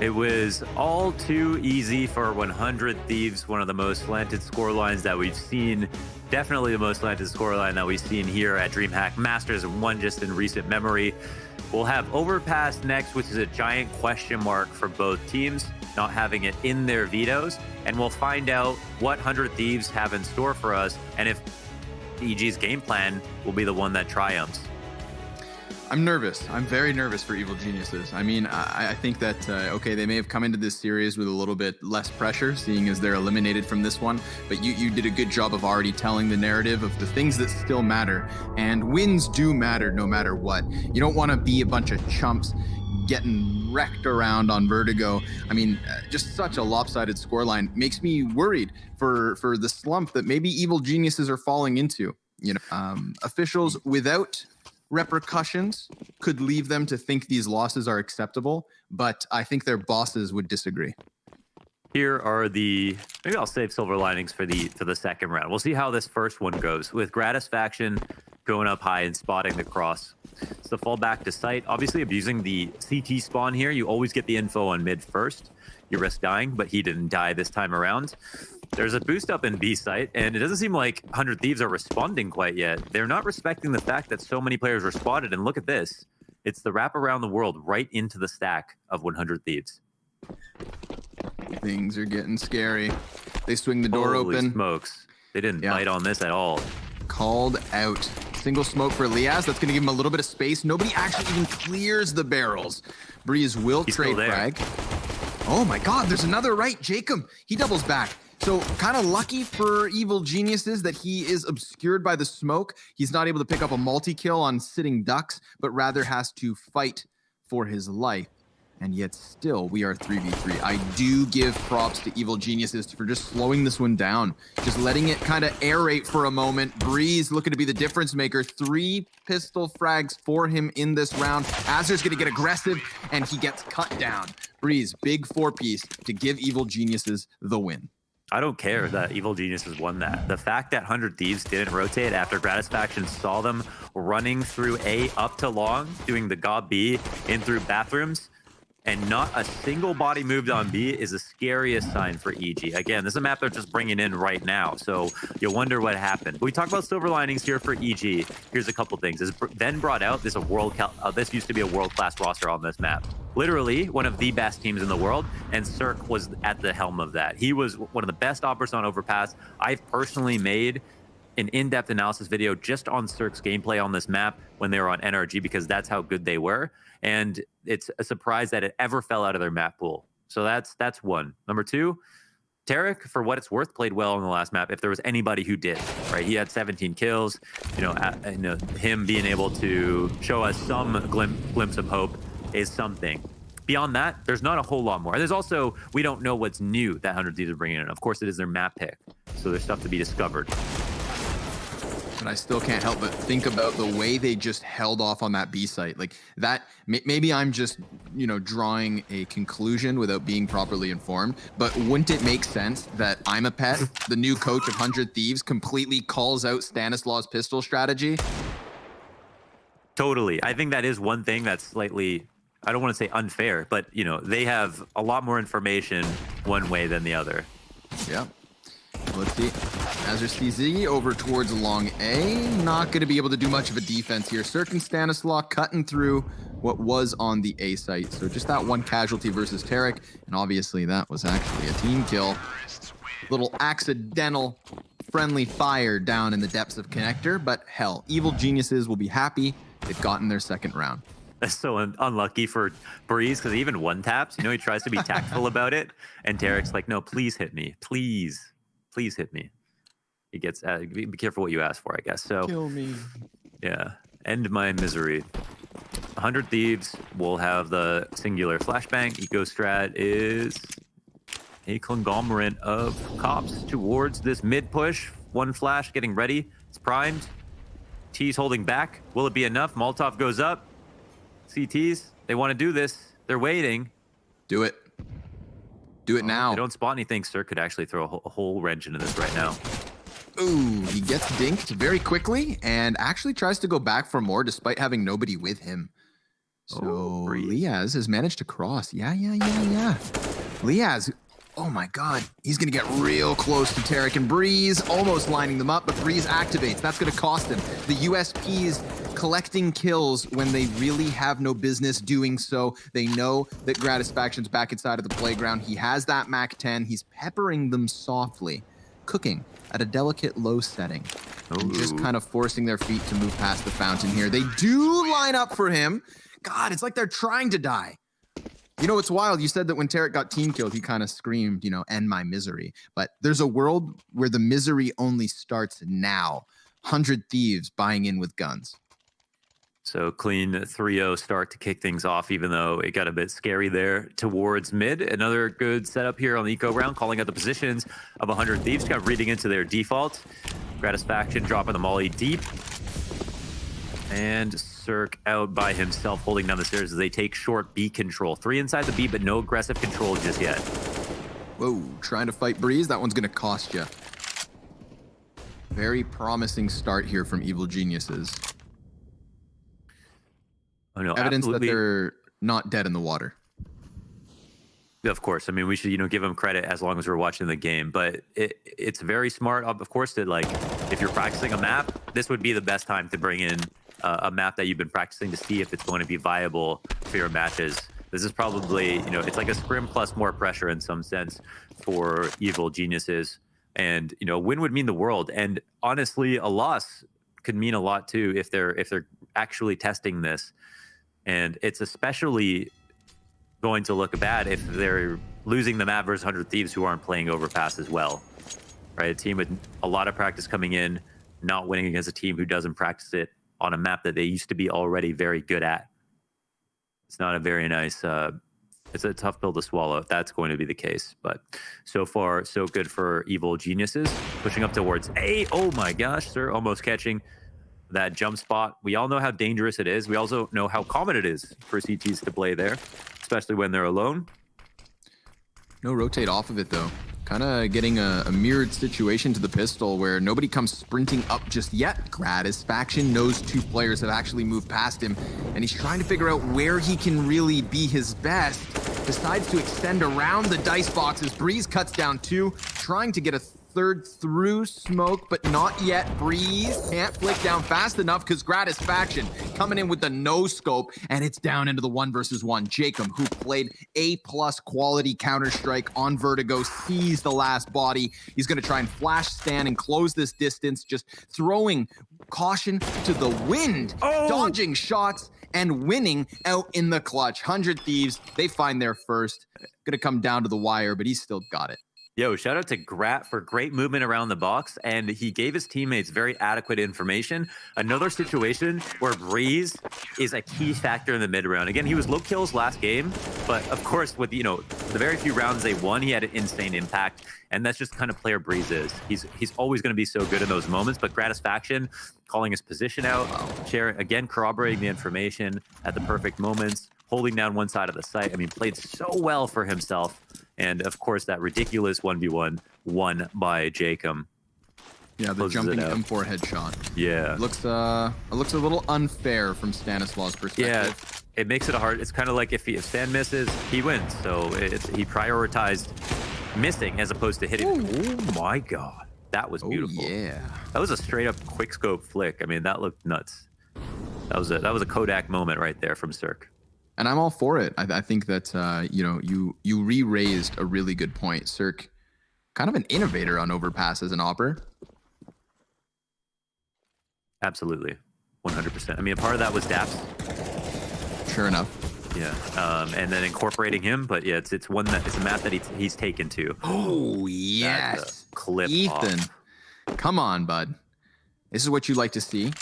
It was all too easy for 100 Thieves, one of the most slanted scorelines that we've seen. Definitely the most slanted scoreline that we've seen here at DreamHack Masters, and one just in recent memory. We'll have Overpass next, which is a giant question mark for both teams, not having it in their vetoes. And we'll find out what 100 Thieves have in store for us, and if EG's game plan will be the one that triumphs. I'm nervous. I'm very nervous for Evil Geniuses. I mean, I think that, okay, they may have come into this series with a little bit less pressure, seeing as they're eliminated from this one, but you did a good job of already telling the narrative of the things that still matter, and wins do matter no matter what. You don't want to be a bunch of chumps getting wrecked around on Vertigo. I mean, just such a lopsided scoreline makes me worried for the slump that maybe Evil Geniuses are falling into. You know, officials without repercussions could leave them to think these losses are acceptable, but I think their bosses would disagree. Here are maybe I'll save silver linings for the second round. We'll see how this first one goes, with Gratisfaction going up high and spotting the cross. It's the fall back to site, obviously abusing the CT spawn here. You always get the info on mid first. You risk dying, but he didn't die this time around. There's a boost up in B site, and it doesn't seem like 100 Thieves are responding quite yet. They're not respecting the fact that so many players were spotted, and look at this. It's the wrap around the world right into the stack of 100 Thieves. Things are getting scary. They swing the door Holy open. Smokes. They didn't bite on this at all. Called out. Single smoke for Liaz. That's going to give him a little bit of space. Nobody actually even clears the barrels. Breeze will trade frag. Oh my God, there's another right. Jacob, he doubles back. So kind of lucky for Evil Geniuses that he is obscured by the smoke. He's not able to pick up a multi-kill on sitting ducks, but rather has to fight for his life. And yet still, we are 3v3. I do give props to Evil Geniuses for just slowing this one down. Just letting it kind of aerate for a moment. Breeze looking to be the difference maker. 3 pistol frags for him in this round. Azur's going to get aggressive, and he gets cut down. Breeze, big 4-piece to give Evil Geniuses the win. I don't care that Evil Geniuses won that. The fact that 100 Thieves didn't rotate after Gratisfaction saw them running through A up to long, doing the God B in through bathrooms, and not a single body moved on B is the scariest sign for EG. Again, this is a map they're just bringing in right now, so you wonder what happened. We talk about silver linings here for EG. Here's a couple things. As Ben brought out, this used to be a world-class roster on this map. Literally one of the best teams in the world, and Cirque was at the helm of that. He was one of the best operators on Overpass. I've personally made an in-depth analysis video just on Cirque's gameplay on this map when they were on NRG, because that's how good they were. And it's a surprise that it ever fell out of their map pool. So that's one. Number two, Tarek, for what it's worth, played well on the last map. If there was anybody who did, right? He had 17 kills. Him being able to show us some glimpse of hope is something. Beyond that, there's not a whole lot more. There's also, we don't know what's new that 100 Thieves are bringing in. Of course, it is their map pick. So there's stuff to be discovered. But I still can't help but think about the way they just held off on that B site. Like that, maybe I'm just, drawing a conclusion without being properly informed, but wouldn't it make sense that I'm a pet, the new coach of 100 Thieves, completely calls out Stanislaus' pistol strategy? Totally. I think that is one thing that's slightly, I don't want to say unfair, but, they have a lot more information one way than the other. Yeah. Let's see. Azure CZ over towards long A. Not going to be able to do much of a defense here. Cirque and Stanislaus cutting through what was on the A site. So just that one casualty versus Tarek. And obviously that was actually a team kill. Little accidental friendly fire down in the depths of connector. But hell, Evil Geniuses will be happy they've gotten their second round. That's so unlucky for Breeze, because he even one taps. He tries to be tactful about it. And Tarek's like, no, please hit me. Please hit me. He gets, be careful what you ask for, I guess. So, kill me. Yeah, end my misery. 100 Thieves will have the singular flashbang. Eco strat is a conglomerate of cops towards this mid push. One flash getting ready. It's primed. T's holding back. Will it be enough? Molotov goes up. CTs, they want to do this. They're waiting. Do it. Do it now. They don't spot anything. Sir could actually throw a whole wrench into this right now. Ooh, he gets dinked very quickly and actually tries to go back for more despite having nobody with him. So Liaz has managed to cross. Yeah. Liaz, oh my God. He's going to get real close to Tarek and Breeze, almost lining them up, but Breeze activates. That's going to cost him. The USPs collecting kills when they really have no business doing so. They know that Gratisfaction's back inside of the playground. He has that Mac 10. He's peppering them softly, cooking at a delicate low setting, and just kind of forcing their feet to move past the fountain here. They do line up for him. God, it's like they're trying to die. It's wild. You said that when Tarek got team killed, he kind of screamed, end my misery. But there's a world where the misery only starts now. 100 Thieves buying in with guns. So clean 3-0 start to kick things off, even though it got a bit scary there towards mid. Another good setup here on the eco round, calling out the positions of 100 Thieves, kind of reading into their default. Gratisfaction dropping the molly deep. And Cirque out by himself, holding down the stairs as they take short B control. 3 inside the B, but no aggressive control just yet. Whoa, trying to fight Breeze. That one's going to cost you. Very promising start here from Evil Geniuses. Oh, no, evidence absolutely. that they're not dead in the water. Of course. I mean, we should, give them credit as long as we're watching the game. But it's very smart, of course, that, if you're practicing a map, this would be the best time to bring in a map that you've been practicing to see if it's going to be viable for your matches. This is probably, it's like a scrim plus more pressure in some sense for Evil Geniuses. And, a win would mean the world. And honestly, a loss could mean a lot too if they're actually testing this. And it's especially going to look bad if they're losing the map versus 100 Thieves who aren't playing Overpass as well, right? A team with a lot of practice coming in, not winning against a team who doesn't practice it on a map that they used to be already very good at. It's not a very nice, it's a tough pill to swallow if that's going to be the case. But so far, so good for Evil Geniuses. Pushing up towards A. Oh my gosh, sir, almost catching that jump spot. We all know how dangerous it is. We also know how common it is for CTs to play there, especially when they're alone. No rotate off of it, though. kind of getting a mirrored situation to the pistol where nobody comes sprinting up just yet. Gratis Faction knows 2 players have actually moved past him, and he's trying to figure out where he can really be his best. Decides to extend around the dice boxes. Breeze cuts down 2, trying to get a third through smoke, but not yet. Breeze can't flick down fast enough because Gratis Faction coming in with the no scope, and it's down into the 1 versus 1. Jacob, who played A+ quality Counter-Strike on Vertigo, sees the last body. He's going to try and flash stand and close this distance, just throwing caution to the wind, dodging shots and winning out in the clutch. 100 Thieves, they find their first. Going to come down to the wire, but he's still got it. Yo, shout out to Grat for great movement around the box, and he gave his teammates very adequate information. Another situation where Breeze is a key factor in the mid round. Again, he was low kills last game, but of course, with the very few rounds they won, he had an insane impact, and that's just the kind of player Breeze is. He's always going to be so good in those moments. But Gratis Faction calling his position out, sharing again, corroborating the information at the perfect moments, holding down one side of the site. I mean, played so well for himself. And of course, that ridiculous 1v1 won by Jacob. Yeah, the jumping M4 headshot. Yeah. It looks a little unfair from Stanislaus' perspective. Yeah, it makes it hard. It's kind of like if Stan misses, he wins. So he prioritized missing as opposed to hitting. Oh my God. That was beautiful. Yeah. That was a straight up quick scope flick. I mean, that looked nuts. That was a Kodak moment right there from Cirque. And I'm all for it. I think that, you re-raised a really good point. Cirque, kind of an innovator on overpass as an opper. Absolutely. 100%. I mean, a part of that was Daps. Sure enough. Yeah. And then incorporating him. But yeah, it's a map that he's taken to. Oh, yes. Clip Ethan. off. Come on, bud. This is what you like to see.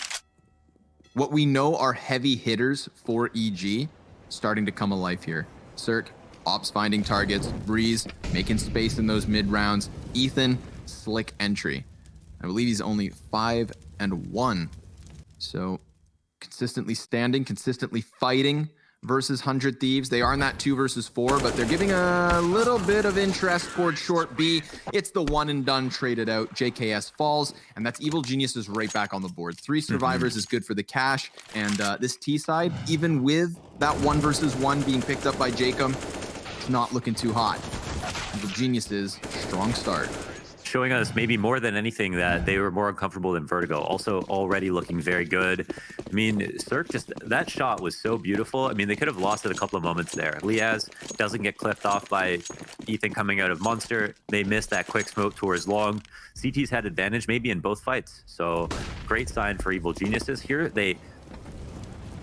What we know are heavy hitters for EG starting to come alive here. Cirque, Ops finding targets. Breeze, making space in those mid rounds. Ethan, slick entry. I believe he's only 5-1. So consistently standing, consistently fighting versus 100 Thieves. They are in that 2 versus 4, but they're giving a little bit of interest towards short B. It's the one and done traded out. JKS falls, and that's Evil Geniuses right back on the board. 3 survivors is good for the cash, and this T side, even with that 1 versus 1 being picked up by Jacob, it's not looking too hot. Evil Geniuses, strong start. Showing us maybe more than anything that they were more uncomfortable than Vertigo. Also already looking very good. I mean, Cirque that shot was so beautiful. I mean, they could have lost it a couple of moments there. Liaz doesn't get clipped off by Ethan coming out of Monster. They missed that quick smoke towards long. CT's had advantage maybe in both fights. So great sign for Evil Geniuses here. They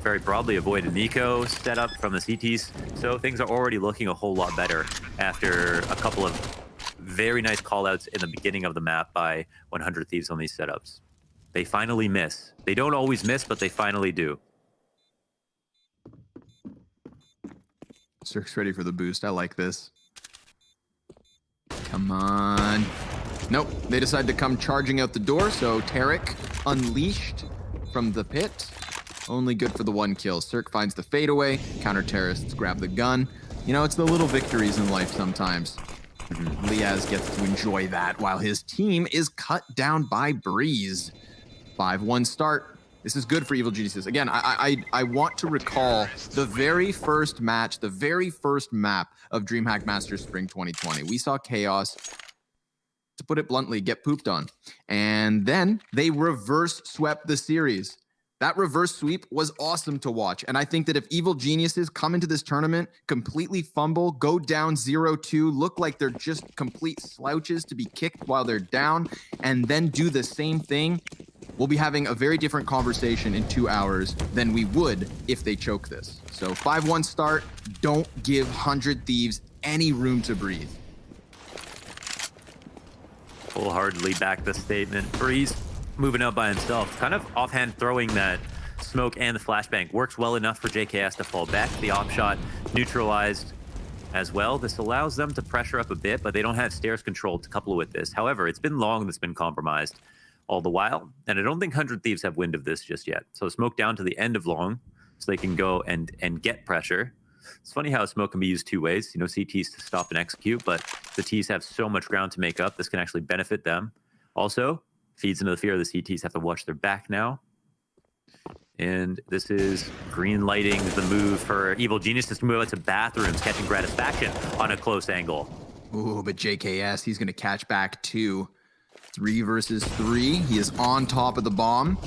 very broadly avoided Nico setup from the CTs. So things are already looking a whole lot better after a couple of very nice callouts in the beginning of the map by 100 Thieves on these setups. They finally miss. They don't always miss, but they finally do. Cirque's ready for the boost. I like this. Come on. Nope. They decide to come charging out the door, so Tarek unleashed from the pit. Only good for the 1 kill. Cirque finds the fadeaway. Counter-terrorists grab the gun. You know, it's the little victories in life sometimes. Liaz gets to enjoy that while his team is cut down by Breeze. 5-1 start. This is good for Evil Geniuses. Again, I want to recall the very first match, the very first map of DreamHack Masters Spring 2020. We saw Chaos, to put it bluntly, get pooped on. And then they reverse swept the series. That reverse sweep was awesome to watch. And I think that if Evil Geniuses come into this tournament, completely fumble, go down 0-2, look like they're just complete slouches to be kicked while they're down, and then do the same thing, we'll be having a very different conversation in 2 hours than we would if they choke this. So 5-1 start. Don't give 100 Thieves any room to breathe. Wholeheartedly back the statement. Breeze moving out by himself, kind of offhand throwing that smoke and the flashbang works well enough for JKS to fall back. The op shot neutralized as well. This allows them to pressure up a bit, but they don't have stairs control to couple with this. However, it's been long that's been compromised all the while, and I don't think 100 Thieves have wind of this just yet. So smoke down to the end of long so they can go and get pressure. It's funny how smoke can be used two ways. You know, CTs to stop and execute, but the Ts have so much ground to make up. This can actually benefit them. Also, feeds into the fear the CTs have to watch their back now. And this is green lighting the move for Evil Geniuses to move out to bathrooms, catching Gratisfaction on a close angle. Ooh, but JKS, he's going to catch back 2. 3 versus 3. He is on top of the bomb.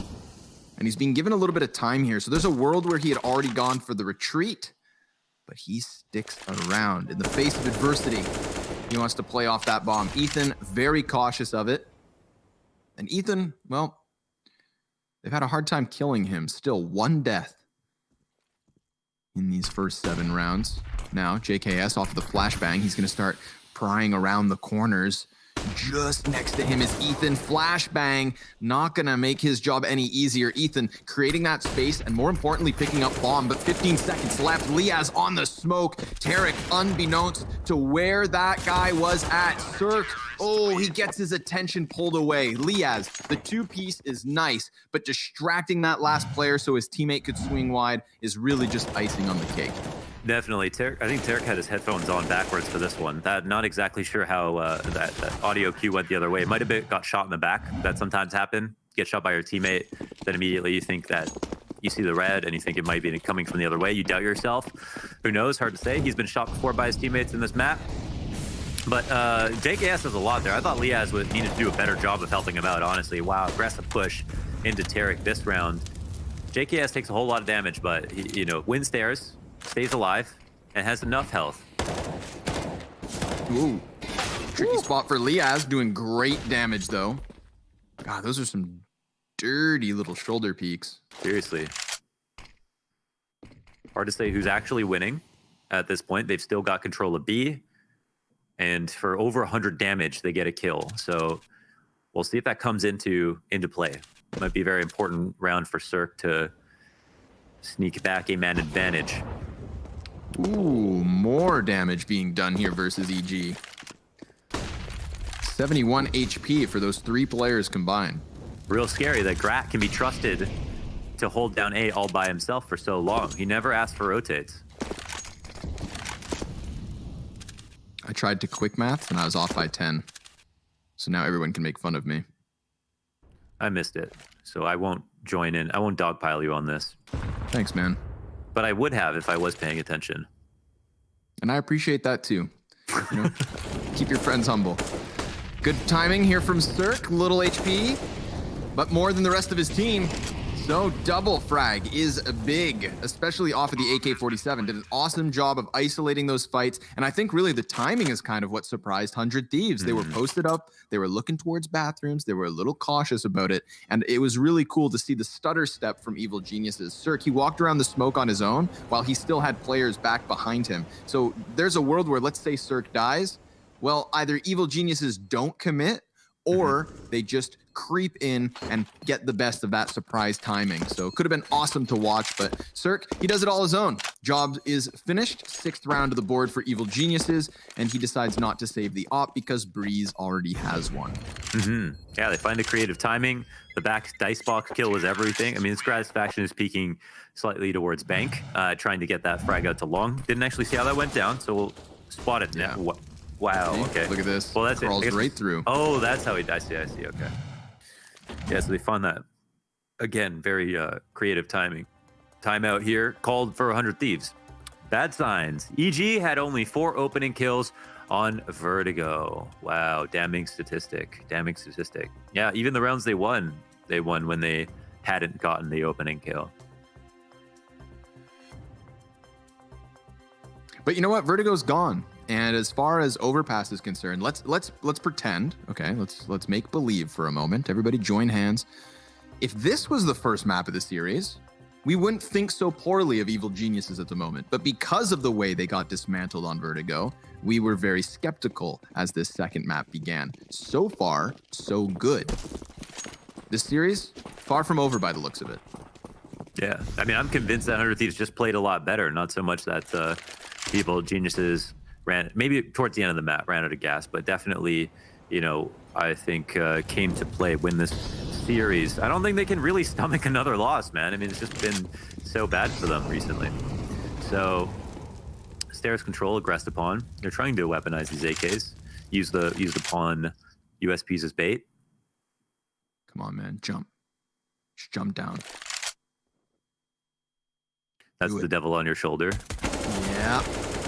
And he's being given a little bit of time here. So there's a world where he had already gone for the retreat. But he sticks around. In the face of adversity, he wants to play off that bomb. Ethan, very cautious of it. And Ethan, well, they've had a hard time killing him. Still 1 death in these first 7 rounds. Now, JKS off of the flashbang. He's going to start prying around the corners. Just next to him is Ethan. Flashbang, not gonna make his job any easier. Ethan creating that space and more importantly picking up bomb, but 15 seconds left. Liaz on the smoke. Tarek, unbeknownst to where that guy was at. Cirque, oh, he gets his attention pulled away. Liaz, the 2-piece is nice, but distracting that last player so his teammate could swing wide is really just icing on the cake. Definitely. I think Tarek had his headphones on backwards for this one. Not exactly sure how that audio cue went the other way. It might have got shot in the back. That sometimes happen. Get shot by your teammate. Then immediately you think that you see the red and you think it might be coming from the other way. You doubt yourself. Who knows? Hard to say. He's been shot before by his teammates in this map. But JKS has a lot there. I thought Liaz would need to do a better job of helping him out, honestly. Wow, aggressive push into Tarek this round. JKS takes a whole lot of damage, but he, win stairs, stays alive, and has enough health. Ooh. Tricky spot for Liaz, doing great damage, though. God, those are some dirty little shoulder peeks. Seriously. Hard to say who's actually winning at this point. They've still got control of B, and for over 100 damage, they get a kill. So we'll see if that comes into play. It might be a very important round for Cirque to sneak back a man advantage. Ooh, more damage being done here versus EG. 71 HP for those 3 players combined. Real scary that Grat can be trusted to hold down A all by himself for so long. He never asked for rotates. I tried to quick math and I was off by 10. So now everyone can make fun of me. I missed it, so I won't join in. I won't dogpile you on this. Thanks, man. But I would have if I was paying attention. And I appreciate that too. Keep your friends humble. Good timing here from Cirque, little HP, but more than the rest of his team. So double frag is big, especially off of the AK-47. Did an awesome job of isolating those fights. And I think really the timing is kind of what surprised 100 Thieves. They were posted up. They were looking towards bathrooms. They were a little cautious about it. And it was really cool to see the stutter step from Evil Geniuses. Cirque, he walked around the smoke on his own while he still had players back behind him. So there's a world where, let's say Cirque dies. Well, either Evil Geniuses don't commit or they just creep in and get the best of that surprise timing. So it could have been awesome to watch, but Cirque, he does it all his own. Job is finished. 6th round of the board for Evil Geniuses, and he decides not to save the op because Breeze already has one. Yeah, they find the creative timing. The back dice box kill was everything. I mean, this Gratisfaction is peeking slightly towards bank, trying to get that frag out to long. Didn't actually see how that went down, so we'll spot it now. Yeah. Wow, okay. Look at this. Well, that's Crawls it. right through. Oh, that's how I see, okay. Yeah, so they found that. Again, very creative timing. Timeout here, called for 100 Thieves. Bad signs. EG had only 4 opening kills on Vertigo. Wow, damning statistic. Yeah, even the rounds they won when they hadn't gotten the opening kill. But you know what? Vertigo's gone. And as far as Overpass is concerned, let's pretend, okay? Let's make believe for a moment. Everybody join hands. If this was the first map of the series, we wouldn't think so poorly of Evil Geniuses at the moment. But because of the way they got dismantled on Vertigo, we were very skeptical as this second map began. So far, so good. This series, far from over by the looks of it. Yeah, I mean, I'm convinced that 100 Thieves just played a lot better. Not so much that Evil Geniuses maybe towards the end of the map, ran out of gas, but definitely, I think came to play, win this series. I don't think they can really stomach another loss, man. I mean, it's just been so bad for them recently. So stairs control aggressed upon. They're trying to weaponize these AKs. Use the pawn USPs as bait. Come on, man. Jump. Just jump down. That's the devil on your shoulder. Yeah.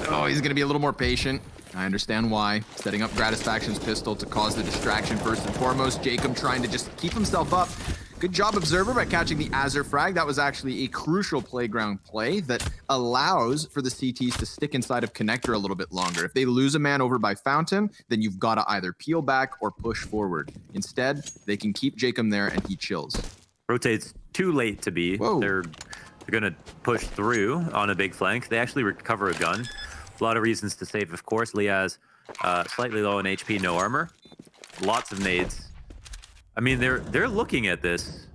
Oh, he's going to be a little more patient. I understand why. Setting up Gratisfaction's pistol to cause the distraction first and foremost. Jacob trying to just keep himself up. Good job, Observer, by catching the Azure frag. That was actually a crucial playground play that allows for the CTs to stick inside of Connector a little bit longer. If they lose a man over by Fountain, then you've got to either peel back or push forward. Instead, they can keep Jacob there and he chills. Rotates too late to be. Whoa. They're going to push through on a big flank. They actually recover a gun. A lot of reasons to save, of course. Liaz, slightly low in HP, no armor. Lots of nades. I mean, they're looking at this.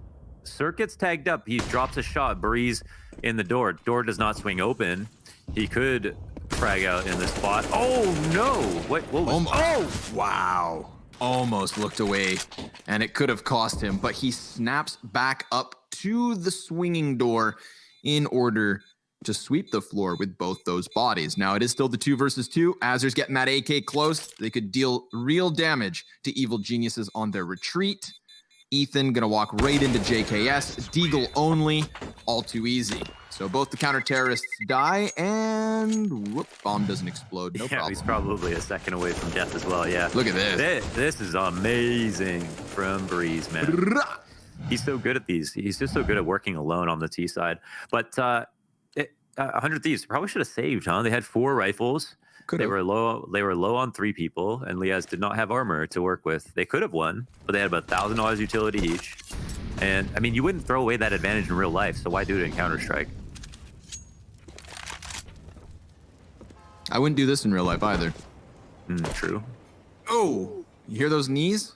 Circuit's tagged up. He drops a shot. Breeze in the door. Door does not swing open. He could frag out in this spot. Oh, no. What was... Oh, wow. Almost looked away, and it could have cost him, but he snaps back up to the swinging door in order to sweep the floor with both those bodies. Now, it is still the 2 versus 2. Azur's getting that AK close. They could deal real damage to Evil Geniuses on their retreat. Ethan gonna walk right into JKS. Deagle only. All too easy. So both the counter-terrorists die, and whoop, bomb doesn't explode. No problem. He's probably a second away from death as well, yeah. Look at this. This is amazing from Breeze, man. He's so good at these. He's just so good at working alone on the T side. But 100 Thieves probably should have saved, huh? They had 4 rifles. They were low on 3 people, and Liaz did not have armor to work with. They could have won, but they had about $1,000 utility each. And I mean, you wouldn't throw away that advantage in real life, so why do it in Counter-Strike? I wouldn't do this in real life either. True. Oh, you hear those knees?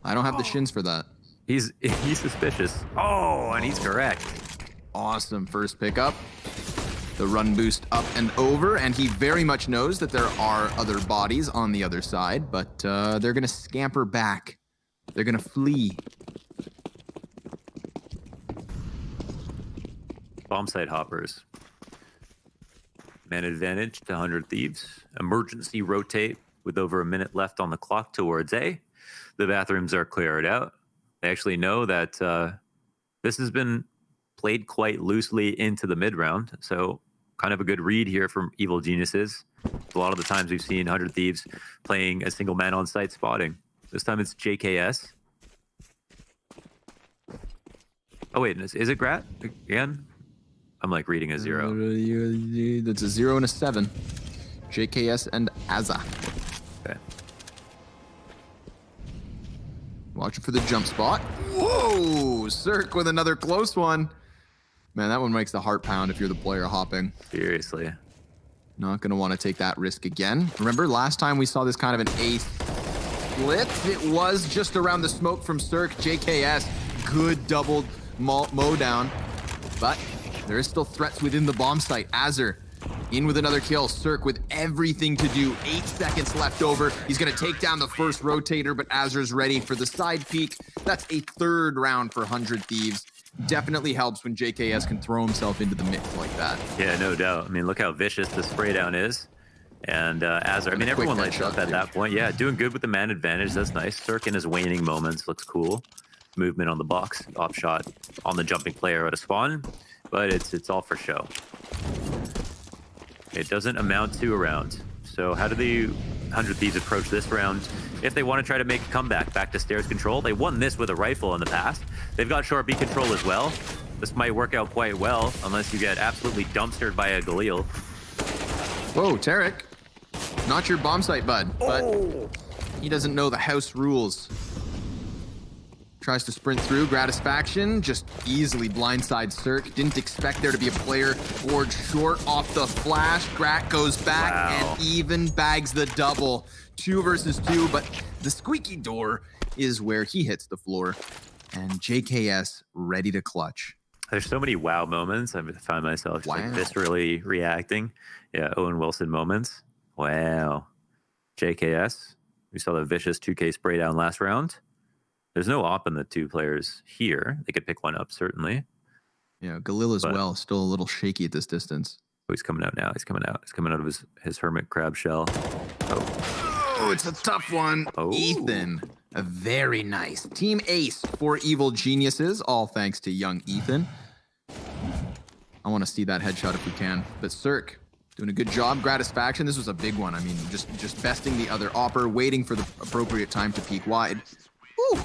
I don't have the shins for that. He's suspicious. Oh, and he's correct. Awesome first pickup. The run boost up and over, and he very much knows that there are other bodies on the other side, but they're going to scamper back. They're going to flee. Bomb site hoppers. Man advantage to 100 Thieves. Emergency rotate with over a minute left on the clock towards A. The bathrooms are cleared out. They actually know that this has been played quite loosely into the mid round, so kind of a good read here from Evil Geniuses. A lot of the times we've seen 100 Thieves playing a single man on site spotting. This time it's JKS. Oh wait, is it Grat again? I'm like reading a 0. That's a 0 and a 7. JKS and Azza. Okay. Watching for the jump spot. Whoa! Cirque with another close one. Man, that one makes the heart pound if you're the player hopping. Seriously. Not going to want to take that risk again. Remember last time we saw this kind of an ace split? It was just around the smoke from Cirque. JKS, good double mow down. But there is still threats within the bomb site. Azur in with another kill. Cirque with everything to do. 8 seconds left over. He's going to take down the first rotator, but Azur's ready for the side peek. That's a 3rd round for 100 Thieves. Definitely helps when JKS can throw himself into the mix like that. Yeah, no doubt. I mean, look how vicious the spray down is. And Azur, I mean, everyone lights up at that point. Yeah, doing good with the man advantage. That's nice. Cirque in his waning moments looks cool. Movement on the box. Op shot on the jumping player at a spawn. But it's all for show. It doesn't amount to a round. So how do the 100 Thieves approach this round? If they want to try to make a comeback back to stairs control, they won this with a rifle in the past. They've got short B control as well. This might work out quite well, unless you get absolutely dumpstered by a Galil. Whoa, Tarek. Not your bomb site, bud, but he doesn't know the house rules. Tries to sprint through. Gratisfaction just easily blindside Cirque. Didn't expect there to be a player board short off the flash. Grat goes back and even bags the double. 2 versus 2, but the squeaky door is where he hits the floor. And JKS ready to clutch. There's so many wow moments. I find myself like viscerally reacting. Yeah, Owen Wilson moments. Wow. JKS. We saw the vicious 2K spray down last round. There's no op in the 2 players here. They could pick one up, certainly. Yeah, Galil as well. Still a little shaky at this distance. Oh, he's coming out now. He's coming out. He's coming out of his hermit crab shell. Oh, it's a tough one. Oh. Ethan, a very nice team ace for Evil Geniuses, all thanks to young Ethan. I want to see that headshot if we can. But Cirque, doing a good job. Gratisfaction, this was a big one. I mean, just besting the other opper, waiting for the appropriate time to peek wide. Ooh.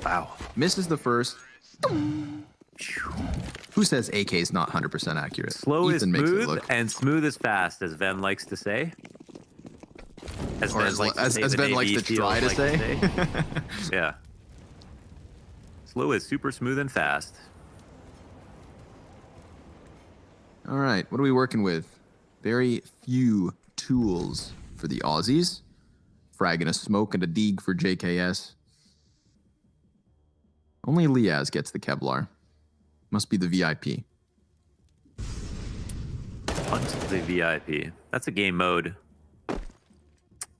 Wow. Misses the first. Who says AK is not 100% accurate? Slow Ethan is makes it smooth look. and smooth is fast, as Ven likes to say. As Or Ven as likes to say, as the Ben Navy likes to SEALs try to like say. Yeah. Slow is super smooth and fast. All right, what are we working with? Very few tools for the Aussies. Frag and a smoke and a deeg for JKS. Only Liaz gets the Kevlar. Must be the VIP. Hunt the VIP. That's a game mode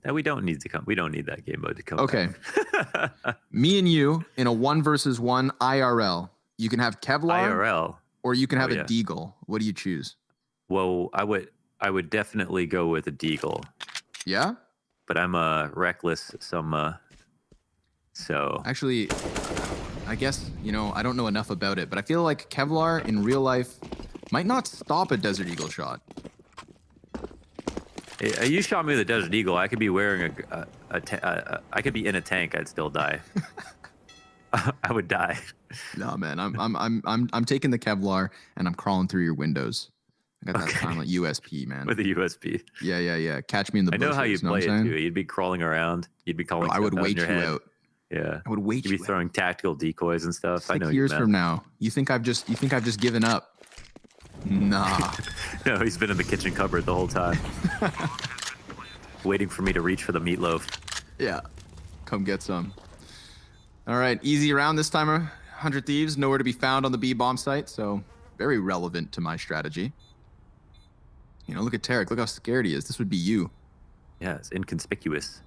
that we don't need to come. We don't need that game mode to come. Okay. Me and you in a 1 versus 1 IRL. You can have Kevlar IRL. or you can have yeah. a deagle. What do you choose? Well, I would definitely go with a deagle. Yeah? But I'm a reckless so Actually, I guess, I don't know enough about it, but I feel like Kevlar in real life might not stop a Desert Eagle shot. You shot me with a Desert Eagle. I could be wearing I could be in a tank. I'd still die. I would die. No, man, I'm taking the Kevlar and I'm crawling through your windows. I got that silent USP, man. With a USP. Yeah. Catch me in the bushes. I know how you'd play it too. You'd be crawling around. You'd be calling. I would wait you head. out. Yeah. I would wait you. You'd be throwing tactical decoys and stuff. 6 I know. years from now, you think I've just given up? Nah. No, he's been in the kitchen cupboard the whole time, waiting for me to reach for the meatloaf. Yeah. Come get some. All right, easy round this time. 100 Thieves, nowhere to be found on the B bomb site, so very relevant to my strategy. Look at Tarek. Look how scared he is. This would be you. Yeah, it's inconspicuous.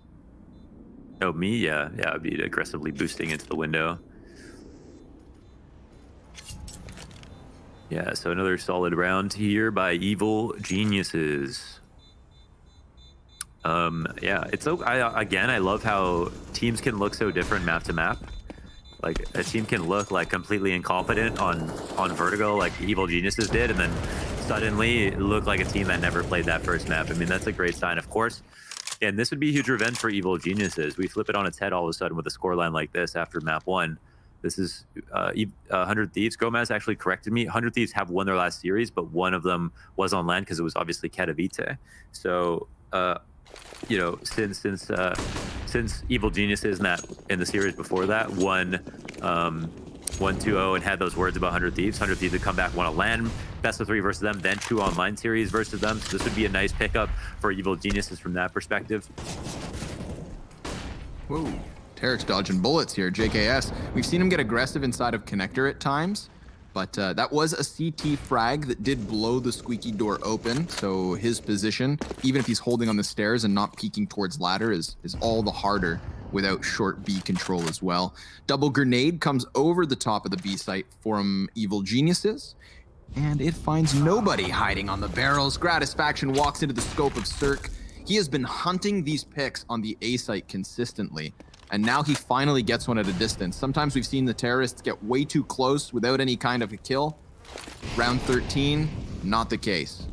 Oh, me? Yeah, I'd be aggressively boosting into the window. Yeah, so another solid round here by Evil Geniuses. Yeah, it's I love how teams can look so different map to map. Like a team can look like completely incompetent on Vertigo, like Evil Geniuses did, and then suddenly look like a team that never played that first map. I mean, that's a great sign, of course. And this would be a huge revenge for Evil Geniuses. We flip it on its head all of a sudden with a scoreline like this after map 1. This is 100 Thieves. Gomez actually corrected me. 100 Thieves have won their last series, but one of them was on land because it was obviously Katowice. So, since Evil Geniuses in the series before that won 1-2-0 and had those words about 100 Thieves. 100 Thieves would come back, won a LAN best of 3 versus them, then 2 online series versus them. So this would be a nice pickup for Evil Geniuses from that perspective. Whoa. Tarek's dodging bullets here, JKS. We've seen him get aggressive inside of connector at times, but that was a CT frag that did blow the squeaky door open. So his position, even if he's holding on the stairs and not peeking towards ladder, is all the harder without short B control as well. Double grenade comes over the top of the B site from Evil Geniuses, and it finds nobody hiding on the barrels. Gratisfaction walks into the scope of Cirque. He has been hunting these picks on the A site consistently, and now he finally gets one at a distance. Sometimes we've seen the terrorists get way too close without any kind of a kill. Round 13, not the case.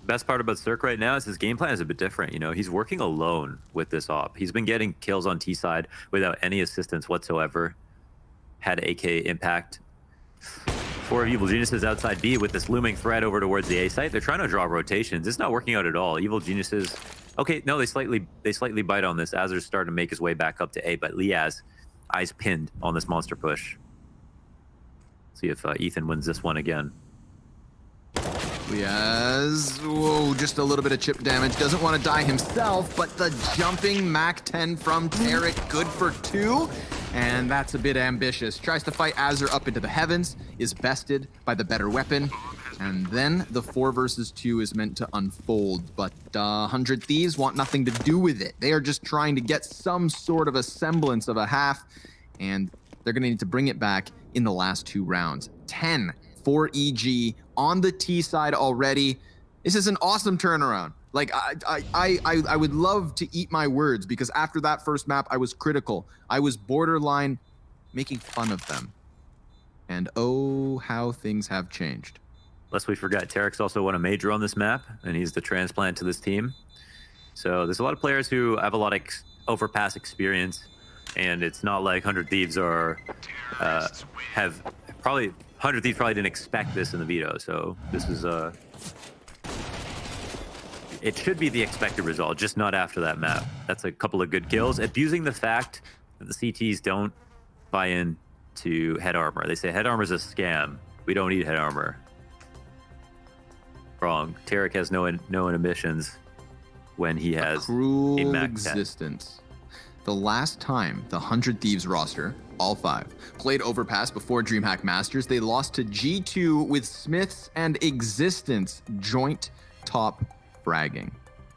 Best part about Cirque right now is his game plan is a bit different. He's working alone with this op. He's been getting kills on T side without any assistance whatsoever. Had AK impact. For Evil Geniuses outside B with this looming threat over towards the A site, they're trying to draw rotations. It's not working out at all. Evil Geniuses, okay, no, they slightly bite on this. Azer's starting to make his way back up to A, but Liaz, eyes pinned on this monster push. See if Ethan wins this one again. Liaz, whoa, just a little bit of chip damage. Doesn't want to die himself, but the jumping Mac 10 from Tarek, good for 2. And that's a bit ambitious. Tries to fight Azer up into the heavens, is bested by the better weapon. And then the 4 versus 2 is meant to unfold. But 100 Thieves want nothing to do with it. They are just trying to get some sort of a semblance of a half. And they're going to need to bring it back in the last 2 rounds. 10 for EG on the T side already. This is an awesome turnaround. Like, I would love to eat my words, because after that first map, I was critical. I was borderline making fun of them. And oh, how things have changed. Lest we forget, Tarek's also won a major on this map, and he's the transplant to this team. So there's a lot of players who have a lot of overpass experience, and it's not like 100 Thieves are have probably 100 Thieves probably didn't expect this in the veto. So this is it should be the expected result, just not after that map. That's a couple of good kills, abusing the fact that the CTs don't buy in to head armor. They say head armor is a scam. We don't need head armor. Wrong. Tarek has no inhibitions when he has cruel a Mac existence. The last time the 100 Thieves roster, all 5, played Overpass before DreamHack Masters, they lost to G2 with Smiths and Existence joint top fragging.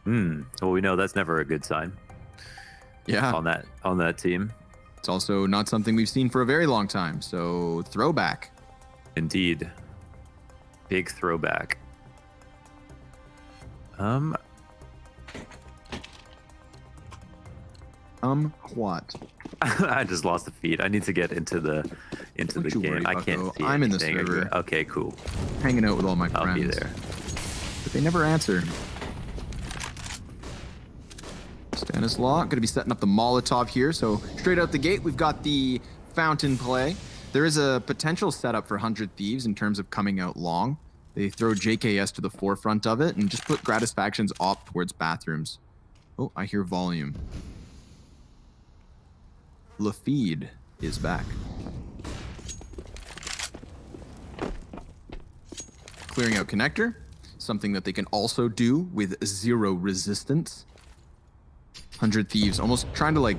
Well, we know that's never a good sign. Yeah. On that team. It's also not something we've seen for a very long time. So throwback. Indeed. Big throwback. What? I just lost the feed. I need to get into the game. I can't see I'm in the anything. server. Okay, cool. Hanging out with all my friends. I'll be there. But they never answer. Stanislaw going to be setting up the Molotov here. So straight out the gate, we've got the fountain play. There is a potential setup for 100 Thieves in terms of coming out long. They throw JKS to the forefront of it and just put Gratisfactions off towards bathrooms. Oh, I hear volume. Lafeed is back. Clearing out connector, something that they can also do with 0 resistance. 100 Thieves almost trying to like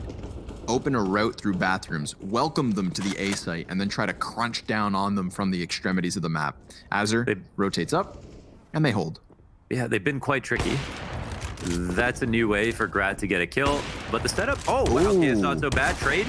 open a route through bathrooms, welcome them to the A site, and then try to crunch down on them from the extremities of the map. Azure rotates up, and they hold. Yeah, they've been quite tricky. That's a new way for Grad to get a kill, but the setup, oh wow, okay, it's not so bad. Trade.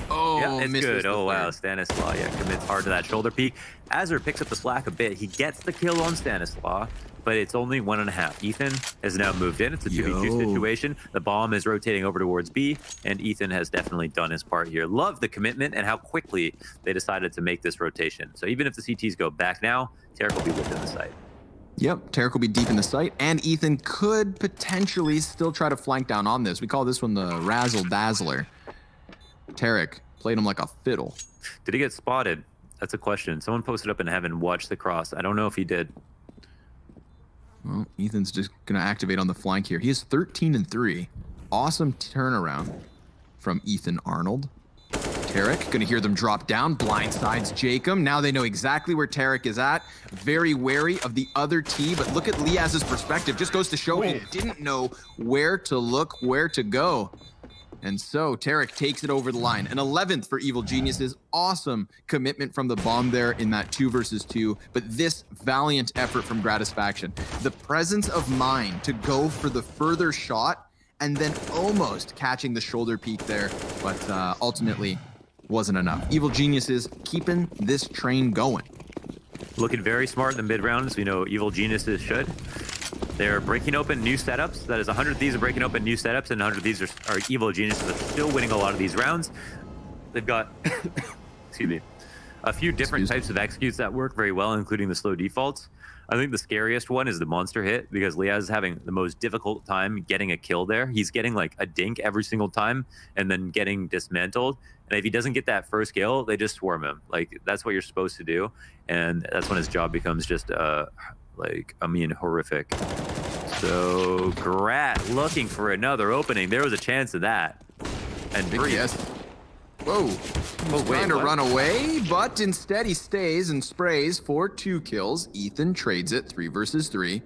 Oh, yeah, it's good. Oh wow, third. Stanislaw, yeah, commits hard to that shoulder peek. Azure picks up the slack a bit. He gets the kill on Stanislaw, but it's only 1.5. Ethan has now moved in. It's a 2v2 situation. The bomb is rotating over towards B, and Ethan has definitely done his part here. Love the commitment and how quickly they decided to make this rotation. So even if the CTs go back now, Tarek will be within the site. Yep, Tarek will be deep in the site, and Ethan could potentially still try to flank down on this. We call this one the Razzle Dazzler. Tarek played him like a fiddle. Did he get spotted? That's a question. Someone posted up in heaven, watch the cross. I don't know if he did. Well, Ethan's just going to activate on the flank here. He is 13-3. Awesome turnaround from Ethan Arnold. Tarek going to hear them drop down. Blindsides Jacob. Now they know exactly where Tarek is at. Very wary of the other T, but look at Liaz's perspective. Just goes to show he didn't know where to look, where to go. And so Tarek takes it over the line. An 11th for Evil Geniuses. Awesome commitment from the bomb there in that 2 versus 2. But this valiant effort from Gratisfaction. The presence of mind to go for the further shot and then almost catching the shoulder peak there. But ultimately wasn't enough. Evil Geniuses keeping this train going. Looking very smart in the mid rounds. We know Evil Geniuses should. They're breaking open new setups. That is 100 Thieves are breaking open new setups, and 100 Thieves are Evil Geniuses are still winning a lot of these rounds. They've got, excuse me, a few different types of executes that work very well, including the slow defaults. I think the scariest one is the monster hit, because Liaz is having the most difficult time getting a kill there. He's getting like a dink every single time and then getting dismantled. And if he doesn't get that first kill, they just swarm him. Like, that's what you're supposed to do. And that's when his job becomes just, horrific. So, Grat looking for another opening. There was a chance of that. And yes. Whoa. He's trying to run away, but instead he stays and sprays for 2 kills. Ethan trades it 3 versus 3.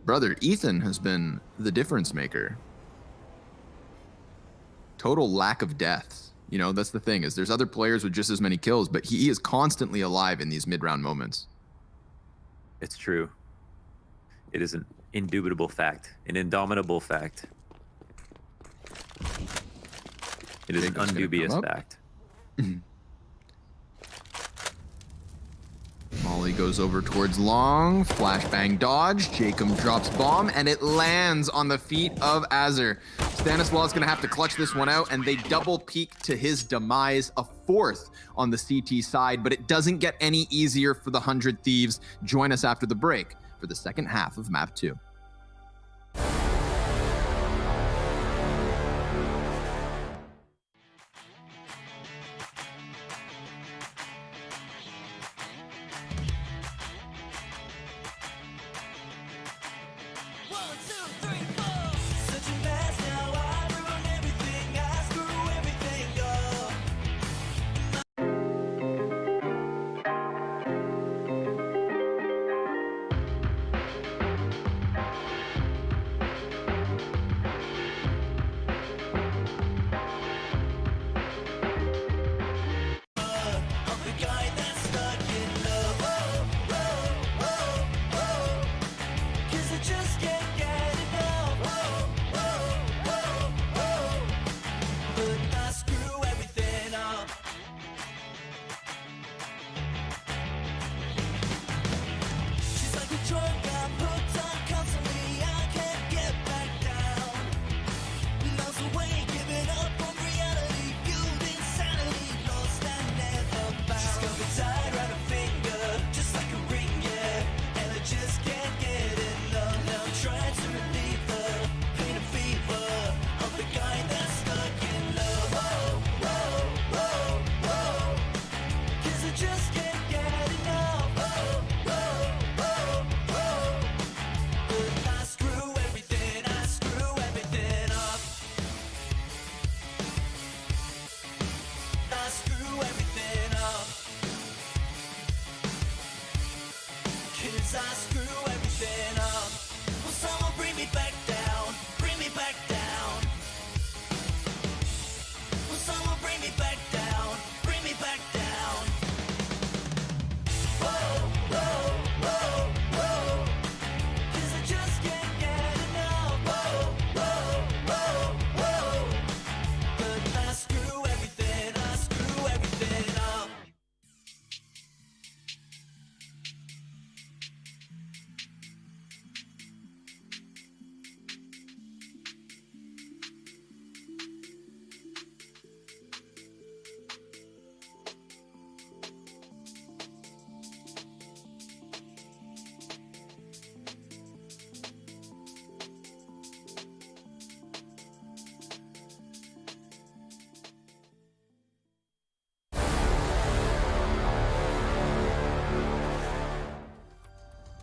Brother, Ethan has been the difference maker. Total lack of deaths. You know, that's the thing, is there's other players with just as many kills, but he is constantly alive in these mid-round moments. It's true. It is an indubitable fact, an indomitable fact. It is an undubious fact. Molly goes over towards long, flashbang dodge, Jacob drops bomb, and it lands on the feet of Azur. Stanislav's gonna have to clutch this one out, and they double peek to his demise, a fourth on the CT side, but it doesn't get any easier for the 100 Thieves. Join us after the break for the second half of map 2.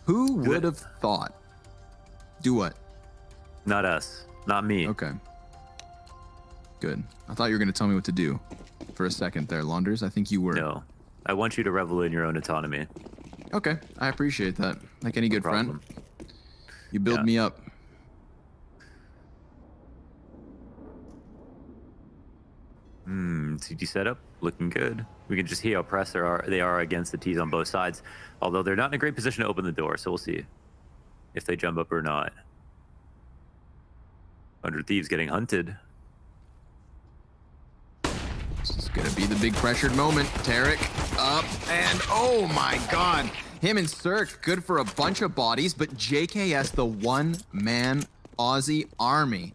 Who would have thought? Do what? Not us. Not me. Okay. Good. I thought you were going to tell me what to do for a second there, Launders. I think you were. No. I want you to revel in your own autonomy. Okay. I appreciate that. Like any good friend. You build me up. CT setup looking good. We can just see how pressed they are against the T's on both sides. Although they're not in a great position to open the door, so we'll see if they jump up or not. 100 Thieves getting hunted. This is gonna be the big pressured moment. Tarek up and oh my god. Him and Cirque good for a bunch of bodies, but JKS, the one-man Aussie army,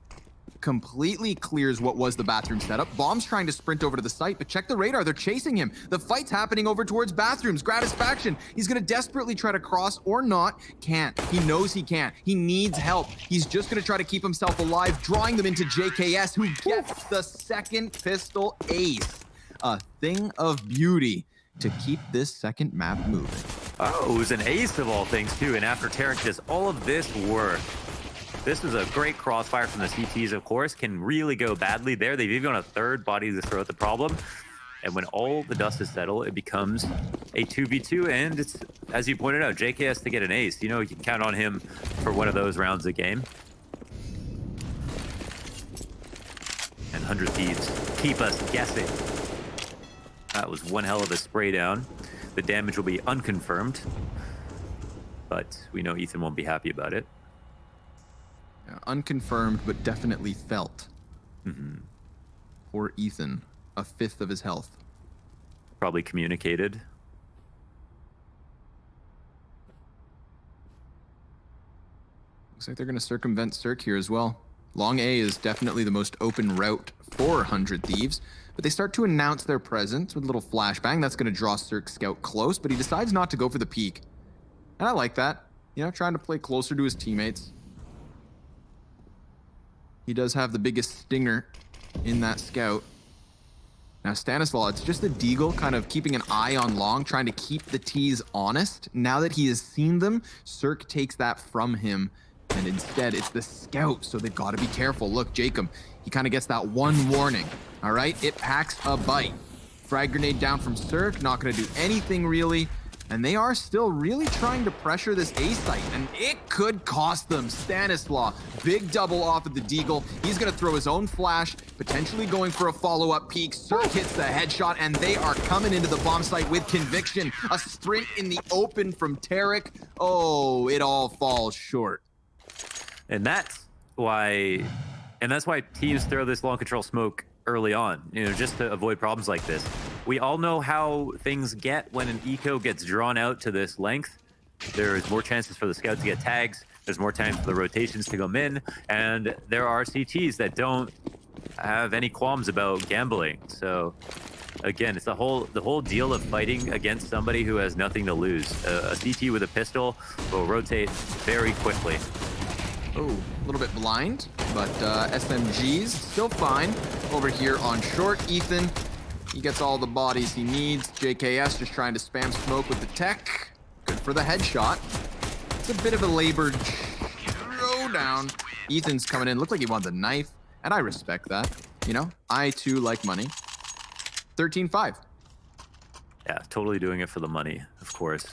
completely clears what was the bathroom setup. Bomb's trying to sprint over to the site, but check the radar. They're chasing him. The fight's happening over towards bathrooms. Gratisfaction. He's going to desperately try to cross or not. Can't. He knows he can't. He needs help. He's just going to try to keep himself alive, drawing them into JKS, who gets the second pistol ace. A thing of beauty to keep this second map moving. Oh, it was an ace of all things, too. And after Tarek does all of this work, this is a great crossfire from the CTs, of course. Can really go badly there. They've even got a third body to throw at the problem. And when all the dust is settled, it becomes a 2v2. And it's, as you pointed out, JKS to get an ace. You know, you can count on him for one of those rounds a game. And 100 Thieves keep us guessing. That was one hell of a spray down. The damage will be unconfirmed. But we know Ethan won't be happy about it. Yeah, unconfirmed, but definitely felt. Poor Ethan, a fifth of his health. Probably communicated. Looks like they're going to circumvent Cirque here as well. Long A is definitely the most open route for 100 Thieves, but they start to announce their presence with a little flashbang. That's going to draw Cirque Scout close, but he decides not to go for the peek. And I like that. You know, trying to play closer to his teammates. He does have the biggest stinger in that scout. Now, Stanislaw, it's just the Deagle kind of keeping an eye on Long, trying to keep the T's honest. Now that he has seen them, Cirque takes that from him, and instead it's the scout, so they've got to be careful. Look, Jacob, he kind of gets that one warning, all right? It packs a bite. Frag grenade down from Cirque, not going to do anything really. And they are still really trying to pressure this A site, and it could cost them. Stanislaw, big double off of the Deagle. He's going to throw his own flash, potentially going for a follow-up peek. Cirque hits the headshot, and they are coming into the bomb site with conviction. A sprint in the open from Tarek. Oh, it all falls short. And that's why teams throw this long control smoke early on, you know, just to avoid problems like this. We all know how things get when an eco gets drawn out to this length. There's more chances for the scout to get tags. There's more time for the rotations to come in. And there are CTs that don't have any qualms about gambling. So again, it's the whole deal of fighting against somebody who has nothing to lose. A CT with a pistol will rotate very quickly. Oh, a little bit blind, but SMG's still fine. Over here on short, Ethan, he gets all the bodies he needs. JKS just trying to spam smoke with the tech. Good for the headshot. It's a bit of a labored throwdown. Ethan's coming in. Looked like he wanted the knife, and I respect that. You know, I too like money. 13-5. Yeah, totally doing it for the money, of course.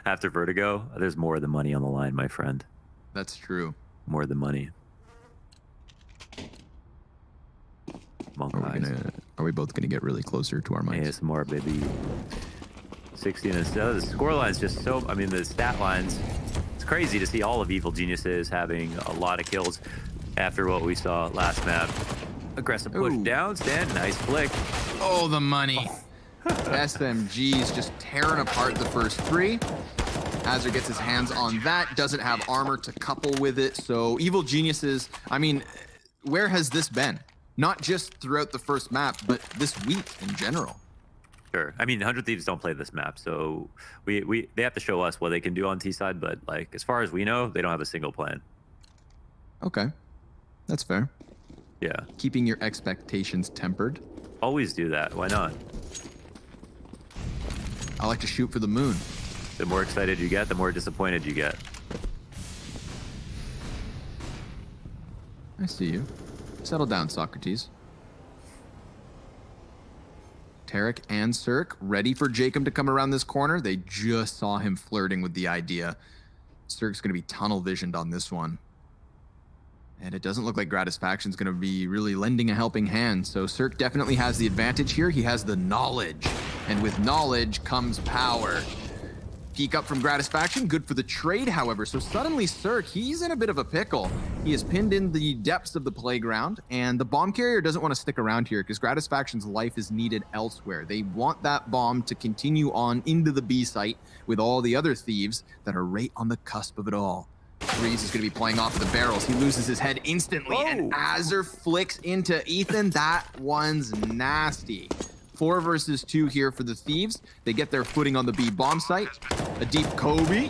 After Vertigo, there's more than money on the line, my friend. That's true. More than money. Are we both gonna get really closer to our mics? ASMR, baby. 16 and the score line's just so, I mean, the stat lines, it's crazy to see all of Evil Geniuses having a lot of kills after what we saw last map. Aggressive push down, Stan, nice flick. Oh, the money. SMG's just tearing apart the first three. Azure gets his hands on that, doesn't have armor to couple with it. So Evil Geniuses, I mean, where has this been? Not just throughout the first map, but this week in general. Sure. I mean, 100 Thieves don't play this map, so they have to show us what they can do on T side, but like as far as we know, they don't have a single plan. Okay. That's fair. Yeah. Keeping your expectations tempered. Always do that. Why not? I like to shoot for the moon. The more excited you get, the more disappointed you get. I see you. Settle down, Socrates. Tarek and Cirque ready for Jacob to come around this corner. They just saw him flirting with the idea. Cirque's going to be tunnel visioned on this one. And it doesn't look like Gratisfaction's going to be really lending a helping hand. So Cirque definitely has the advantage here. He has the knowledge. And with knowledge comes power. Peek up from Gratisfaction, good for the trade, however. So suddenly Cirque, he's in a bit of a pickle. He is pinned in the depths of the playground, and the bomb carrier doesn't want to stick around here because Gratisfaction's life is needed elsewhere. They want that bomb to continue on into the B site with all the other thieves that are right on the cusp of it all. Breeze is going to be playing off of the barrels. He loses his head instantly, and Azure flicks into Ethan. That one's nasty. 4 versus 2 here for the Thieves. They get their footing on the B bomb site. A deep Kobe.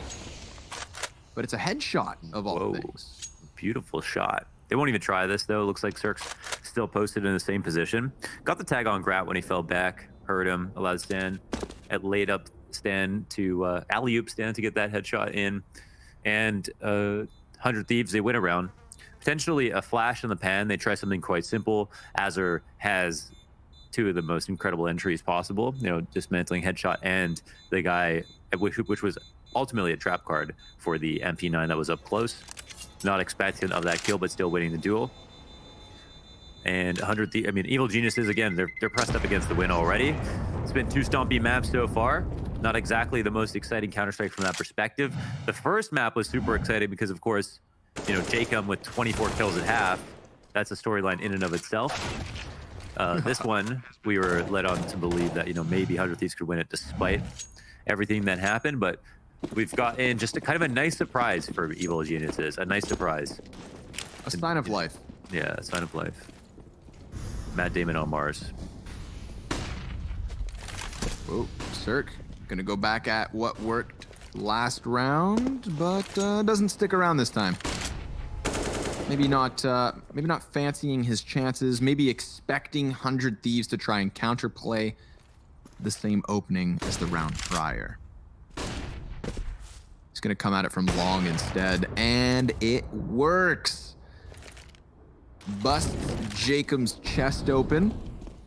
But it's a headshot of all things. Beautiful shot. They won't even try this, though. Looks like Cirque's still posted in the same position. Got the tag on Grat when he fell back. Heard him. Allowed Stan at laid up Stan to alley-oop Stan to get that headshot in. And 100 Thieves, they win a round. Potentially a flash in the pan. They try something quite simple. Azure has 2 of the most incredible entries possible, you know, dismantling headshot and the guy, which was ultimately a trap card for the MP9 that was up close. Not expectant of that kill, but still winning the duel. And 100 Thieves, I mean, Evil Geniuses, again, they're pressed up against the win already. It's been 2 stompy maps so far. Not exactly the most exciting Counter-Strike from that perspective. The first map was super exciting because, of course, you know, Jacob with 24 kills at half. That's a storyline in and of itself. This one, we were led on to believe that, you know, maybe 100 Thieves could win it despite everything that happened. But we've gotten just a kind of a nice surprise for Evil Geniuses. A nice surprise. A sign of life. Yeah, a sign of life. Matt Damon on Mars. Whoa, Cirque. Gonna go back at what worked last round, but doesn't stick around this time. Maybe not fancying his chances, maybe expecting 100 Thieves to try and counterplay the same opening as the round prior. He's gonna come at it from long instead, and it works. Busts Jacob's chest open,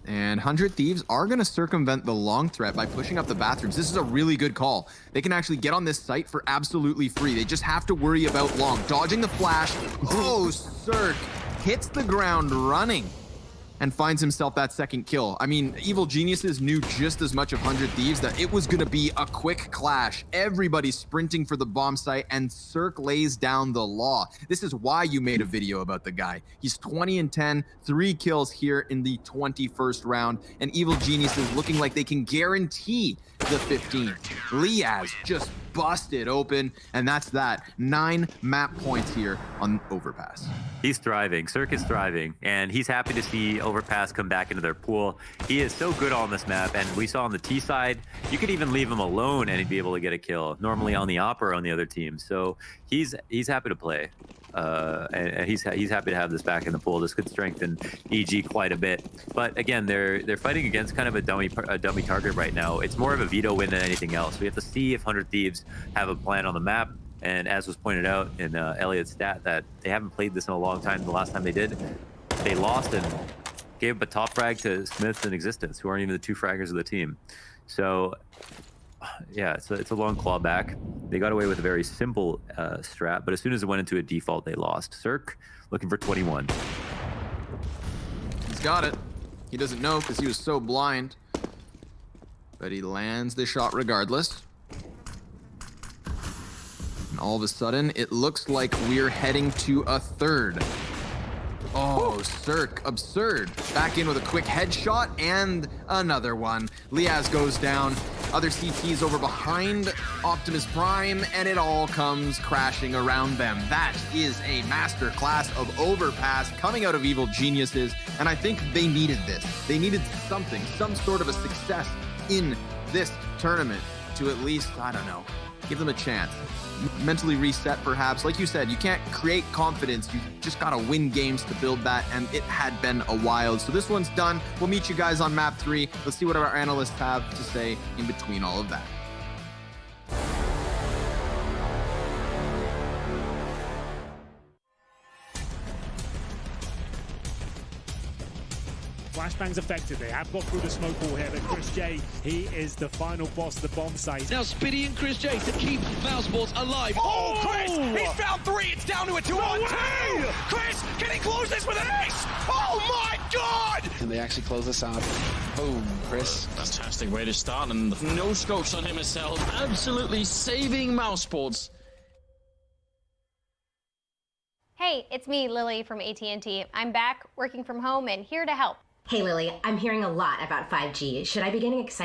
and 100 Thieves are gonna circumvent the long threat by pushing up the bathrooms. This is a really good call. They can actually get on this site for absolutely free. They just have to worry about long. Dodging the flash. Oh, Cirque hits the ground running and finds himself that second kill. I mean, Evil Geniuses knew just as much of 100 Thieves that it was gonna be a quick clash. Everybody's sprinting for the bomb site, and Cirque lays down the law. This is why you made a video about the guy. He's 20 and 10, 3 kills here in the 21st round, and Evil Geniuses looking like they can guarantee the 15. Liaz just busted open, and that's that. 9 map points here on Overpass. He's thriving. Cirque is thriving, and he's happy to see Overpass come back into their pool. He is so good on this map, and we saw on the T side, you could even leave him alone and he'd be able to get a kill, normally on the Op or on the other team. So he's happy to play. And he's happy to have this back in the pool. This could strengthen EG quite a bit. But again, they're fighting against kind of a dummy target right now. It's more of a veto win than anything else. We have to see if 100 Thieves have a plan on the map. And as was pointed out in Elliot's stat, that they haven't played this in a long time. The last time they did, they lost and gave a top frag to Smith and Existence, who aren't even the 2 fraggers of the team. So yeah, it's a long claw back. They got away with a very simple strat, but as soon as it went into a default, they lost. Cirque looking for 21. He's got it. He doesn't know because he was so blind, but he lands the shot regardless. And all of a sudden, it looks like we're heading to a third. Oh, Cirque, absurd. Back in with a quick headshot and another one. Liaz goes down. Other CTs over behind Optimus Prime, and it all comes crashing around them. That is a masterclass of Overpass coming out of Evil Geniuses, and I think they needed this. They needed something, some sort of a success in this tournament to at least, I don't know, give them a chance. Mentally reset, perhaps. Like you said, you can't create confidence. You just gotta win games to build that, and it had been a while. So this one's done. We'll meet you guys on map 3. Let's see what our analysts have to say in between all of that. Flashbang's effective. They have got through the smoke wall here, but Chris J, he is the final boss of the bomb site. Now Spitty and Chris J to keep Mousesports alive. Oh, Chris! He's found 3. It's down to a 2-on-2. Chris, can he close this with an ace? Oh my God! Can they actually close this out? Boom, Chris. Fantastic way to start, and no scopes on him himself. Absolutely saving Mousesports. Hey, it's me, Lily from AT&T. I'm back, working from home, and here to help. Hey Lily, I'm hearing a lot about 5G. Should I be getting excited?